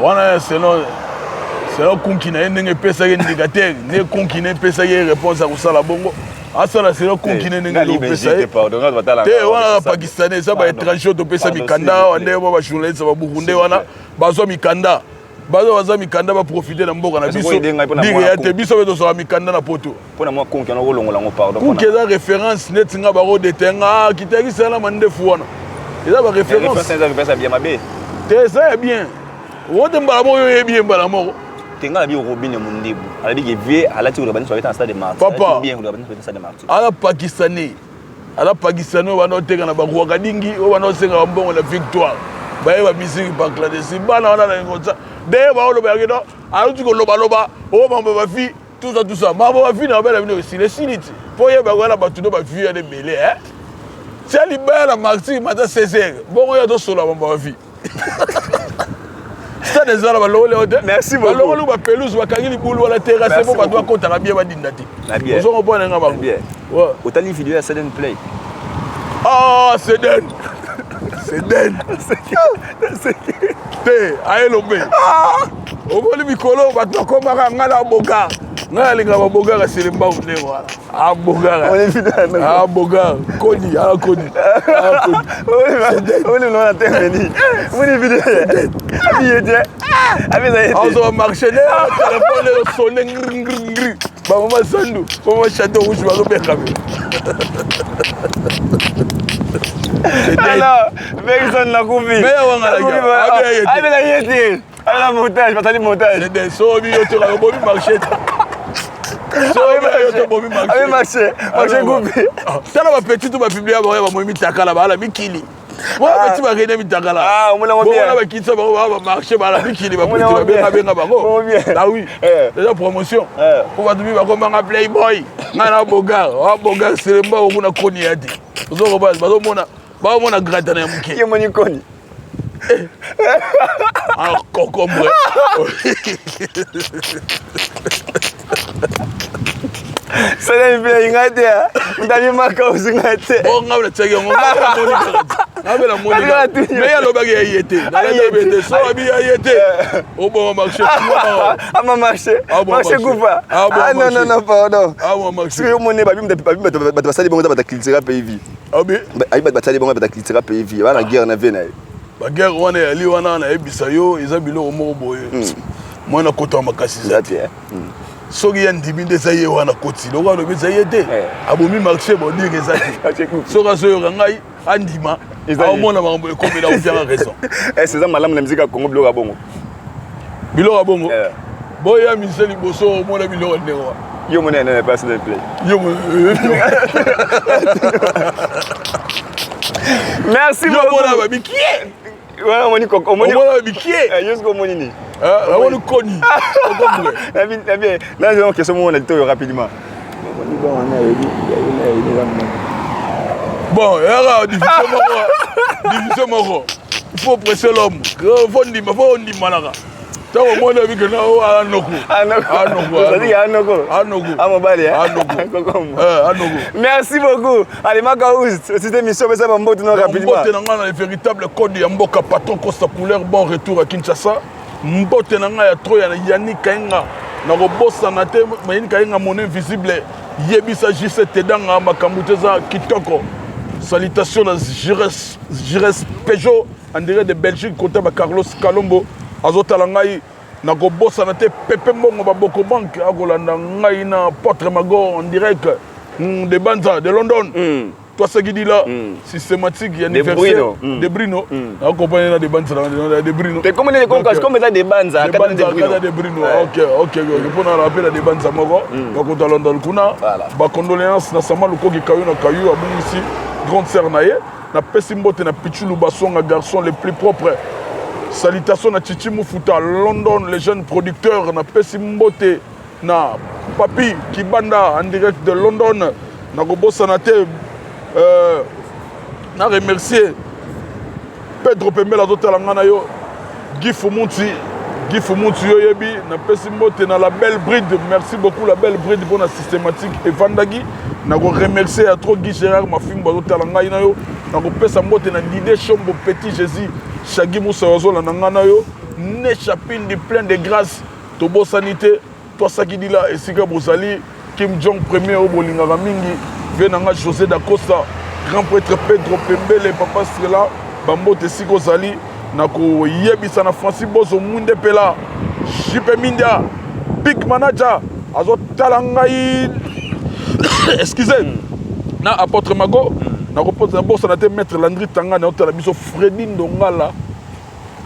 wana c'est no konki na ndenge pesa ye indicateur ne konki ne pesa ye réponse à kusala bongo asala c'est no konki ne ndenge pesa ye te wana pakistanais ça ba étranger to pesa mikanda ande ba journaliste ba burundais wana bazo mikanda bazo baza mikanda ba profiter na mboka na biso biga te biso beto so mikanda na poto pona moi konki na kolongola ngo pardon pour que la référence net nga ba rodetenga kitaki sala mande fuana eza ba référence ça ça bien mabe te ça bien wote mbala mo yo bien mbala mo tenga la bi Robin Mundibu ala bi vie ala ti urabani so en stade de Martyrs bien urabani so en stade de Martyrs ala pakistanais wana teka na ba Ouagadougou wana senga mbongo la victoire ba ba musique Bangladesh bana wana na ngotsa de ba lo ba kedo ala tu ko loba o mamba ba fi tout ça mamba ba fi na ba la bino aussi les siniti po ye ba wana ba tudo ba fi ya de belé c'est libéra Martyrs mata 16h bongo ya do solo mamba ba fi ça des ala ba lo le merci beaucoup ba lo ba pelouse ba kangi libulu wala terrasse bo ba doit kota na bien ba dindati ozo ko pona nga ba bien ouais otali vidéo ya Seden Play ah Seden te ayelobe oboli mikolo bato komaka ngala boga ngala linga baboga ka selimba unde wala aboga aboga koni on a terminé on vidéo abiyete abiyete on marché ne téléphone le sonner ba mama sandu mama château rouge ba lobeka alors personne n'a compris mais on a la yeti ala montage batali montage de so bi yo to la bobi marché so bi yo to bobi marché coupe tala ba petit tout ba publier ba mo mi takala ba ala mikili moi petit ba rene mi takala ah on l'a bien on va quitter ba marché ba ala mikili ba petit ba benga bango ah oui déjà promotion on va devenir comme un playboy ngana boga selemba okuna koni yadi ozo ba mona ba mona grata na muke ye moni koni ah concombre Seden Play ngate ndani maka uzingate bon ngabla tsege ngabla moni mais ya lobaki ya yete na bete so abi ya yete au bon marché ama marché coupa ah non pardon ah marché si mon babi basali bongo ba culture pays vie abi ai basali bongo ba culture pays vie ba na guerre na vena ba guerre wana ya li wana na ebisa yo eza bilo mo boye mwana kota makasi zati soki ya ndimi nde eza ye wana koti loko alobi eza ye te abomi marché bodire eza te soki azoyoka ngai andima aomona makambo ekomela otianga raison eza malamu na miziki ya Congo biloko ya bongo boya mise liboso omona biloko ndenge wa yo mona na pas de play yo merci beaucoup mona ba bikie voilà moni koko moni ba bikie jusqu'au moni ni on koni bien là j'ai une question on a dit rapidement bon era division moko il faut presser l'homme faut ndima naka tant au monde avec na o anoko merci beaucoup allez Magaouz c'était mission mais ça va mbote non rapidement mbote na ngana le véritable code ya mboka patron Costa couleur bon retour à Kinshasa mbote na ngana ya tro ya Yannick Kainga na robosa na te Yannick Kainga mon invisible yebisa J7 danga makambuteza kitoko salutations à Jires Peugeot en direct de Belgique côté ba Carlos Kalombo azotala ngai na kobosa na te pepe mbongo ba boko bank akolanda ngai na Portre Magor en direct de Banza de London toi ce qui dit là systématique il y a anniversaire de Brino accompagné de Banza de Brino mais comment les concours comme ça de Banza de Brino OK pour na rappel de Banza moko ba ko London kuna ba condoléances na sama lukoki kayo na kayo abu ici grande sœur naye na pesimbote na Pichulu Basonga garçon le plus propre. Salutations à Chichi Moufuta, London, les jeunes producteurs, na Pesimbote, na Papi Kibanda en direct de London, na Gobo Sanate, na remercier Pedro Pemela Zotalangana yo, Guy Fumunti yo yebi, na Pesimbote, na la belle bride, merci beaucoup la belle bride pour la systématique et Vandagi, na go remercier à trop Guy Gérard, ma fille Zotalangana yo, na go Pesambote, na Didé Chombo Petit Jésus. Shagi Moussa Wazola Nangana yo, ne chapine de plein de grâce, Tobo Sanité, toi Sakidila et Sika Bozali, Kim Jong premier au Bolingara Mingi, Venanga José Dacosta, grand prêtre Pedro Pembele, Papa Strela, Bambo Tessiko Zali, Nako Yebisa na Francis Bozo Munde Pela, Jipe Mindia, Big Manager, Azo Talangaï, excusez, na apôtre Mago, na repose d'abord, ça n'a été maître Landry Tanga, na la mission Freddy Ndongala,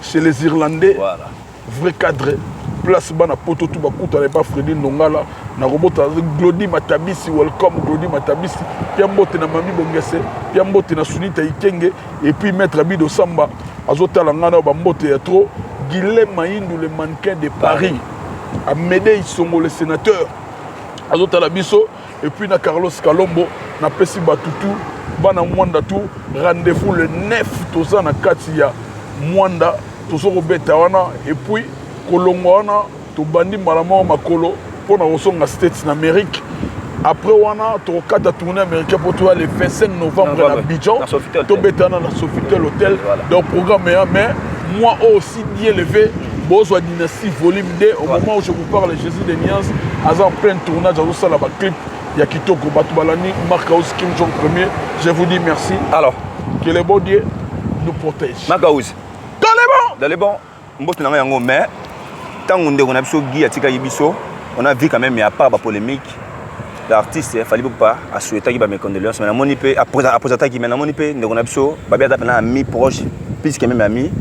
chez les Irlandais, voilà. Vrai cadre, place bana poto tout bakuta n'est pas Freddy Ndongala, na robot Glody Matabisi, welcome Glody Matabisi, Piambote na Mami Bongese, Piambote na Sunita Ikenge, et puis maître Abido Samba, Azo Talangana, Bambote et trop, Guilhem Maïndou, le mannequin de Paris, Amédée Isongo, le sénateur, Azo Talabiso, et puis na Carlos Kalombo, na Pessi Batutu, Bana Mwanda tout, rendez-vous le 9, Toza na Katia, Mwanda, Tozo Robeta wana, et puis Kolongo wana, Tobandi Malama Makolo, pour na Rosonga States en Amérique. Après wana, Tokata tournée américaine pour toi le 25 novembre à Abidjan, Tobetana na Sofitel Hotel, donc programme mais moi aussi bien élevé. Bozo Dynastie volume 2, au moment où je vous parle, Jésus de Niance, en plein tournage, à ça, là-bas, clip, Yakitoko, Batoubalani, Marcaus, Kim Jong Premier. Je vous dis merci. Alors, que le bon Dieu nous protège. Marcaus. Dans les bons! Dans les bons, mais tant qu'on a vu Guy Atika Ibiso, on a vu quand même, il n'y a pas de polémique. L'artiste, il fallait pas souhaiter qu'il y ait mes condoléances. Mais après attaque, il on a vu un ami proche, plus que même ami.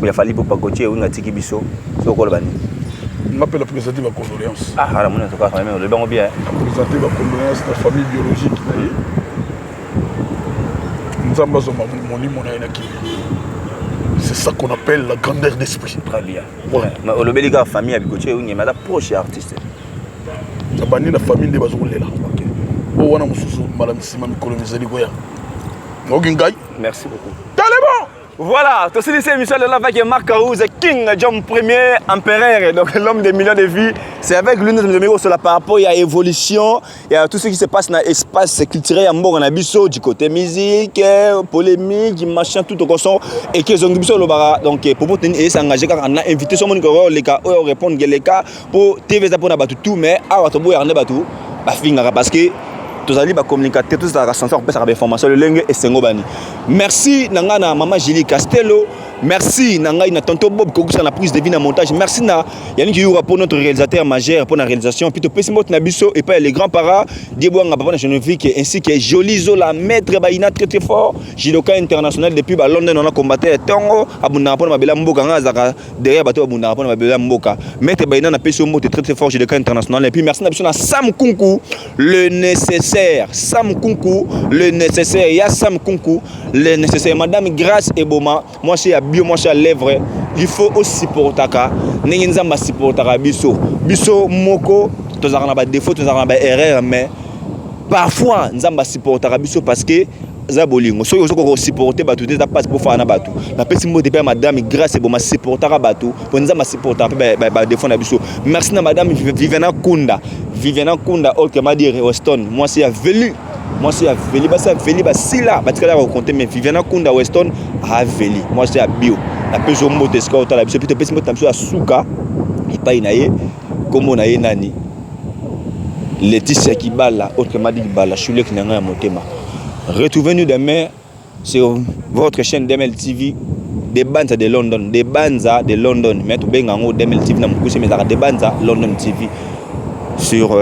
Il fallait pas côté où on a tiki biso so ko bani on appelle la présenter ma condoléance la mon en tout cas quand même le bon bien présenter ma condoléance à la famille biologique nous avons besoin mon lit mon qui c'est ça qu'on appelle la grandeur d'esprit. Très bien voilà mais le bel gars famille avec côté où il y a proche artiste ça bani la famille de bazolela OK oh wana mususu madame Simon coloniser goya ngogingai merci beaucoup. Voilà, tout c'est l'émission de là avec Marcaus, King John Premier, empereur, donc l'homme des millions de vies. C'est avec lui que nous avons sur la par rapport à l'évolution, il y a tout ce qui se passe dans l'espace culturel en Bourg-en-Abisso, du côté musique, polémique, machin, tout au consort. Et qu'ils ont dit donc pour tenir s'engager, quand on a invité son monde les cas, répondre les cas, pour TV pour tout, mais à votre bout, il y a tout, parce que tous les communicateurs, tous les censeurs pour faire des informations, le langue et Sengobani. Merci Nangana Maman Julie Castello. Merci Nangana Tonto Bob Kokusa la prise de vie dans montage. Merci na Yannick Youra pour notre réalisateur majeur pour la réalisation. Puis Pessimot Nabiso et pas les grands-parents Dieboanga Papa Genevique ainsi que Jolie Zola maître Baïna très très fort. Jidoka international depuis London on a combattu Tongo Abuna pour Mabela Mboka Ngazaka derrière bateau Abuna pour Mabela Mboka. Maître Baïna na Peso mot très très fort Jidoka international et puis merci Nabiso na Sam Kunku le nécessaire. Sam Kunku le nécessaire. Ya Sam Kunku le nécessaire. Madame Grâce et Boma moi c'est bio moi c'est à lèvres il faut aussi supportaka nengi nzamba supportaka biso moko tozaka na ba défaut tozaka na ba erreur mais parfois nzamba supportaka biso parce que za bolingo so yo ko supporter batu te passe pour faire na batu na pesi mo depuis madame Grâce et Boma supportaka batu pour nzamba supporter ba défaut na biso merci na madame Viviana Kunda autre m'a dit Weston moi c'est velu moi c'est Veli bah ça Veli bah si là bah tu vas raconter mais Viviana Kunda Weston a Veli moi c'est à bio la peso moto scout la biso peut-être moto tamso à Souka et pas inaye comme on a nani Laetitia qui bala autre m'a dit bala chule qui n'anga motema retrouvez-nous demain sur votre chaîne DML TV des banza de London mais tout bien en DML TV na mukuse mais des banza London TV sur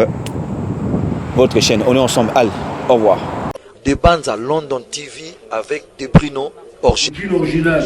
votre chaîne on est ensemble al au revoir. Des bandes à London TV avec des Bruno original.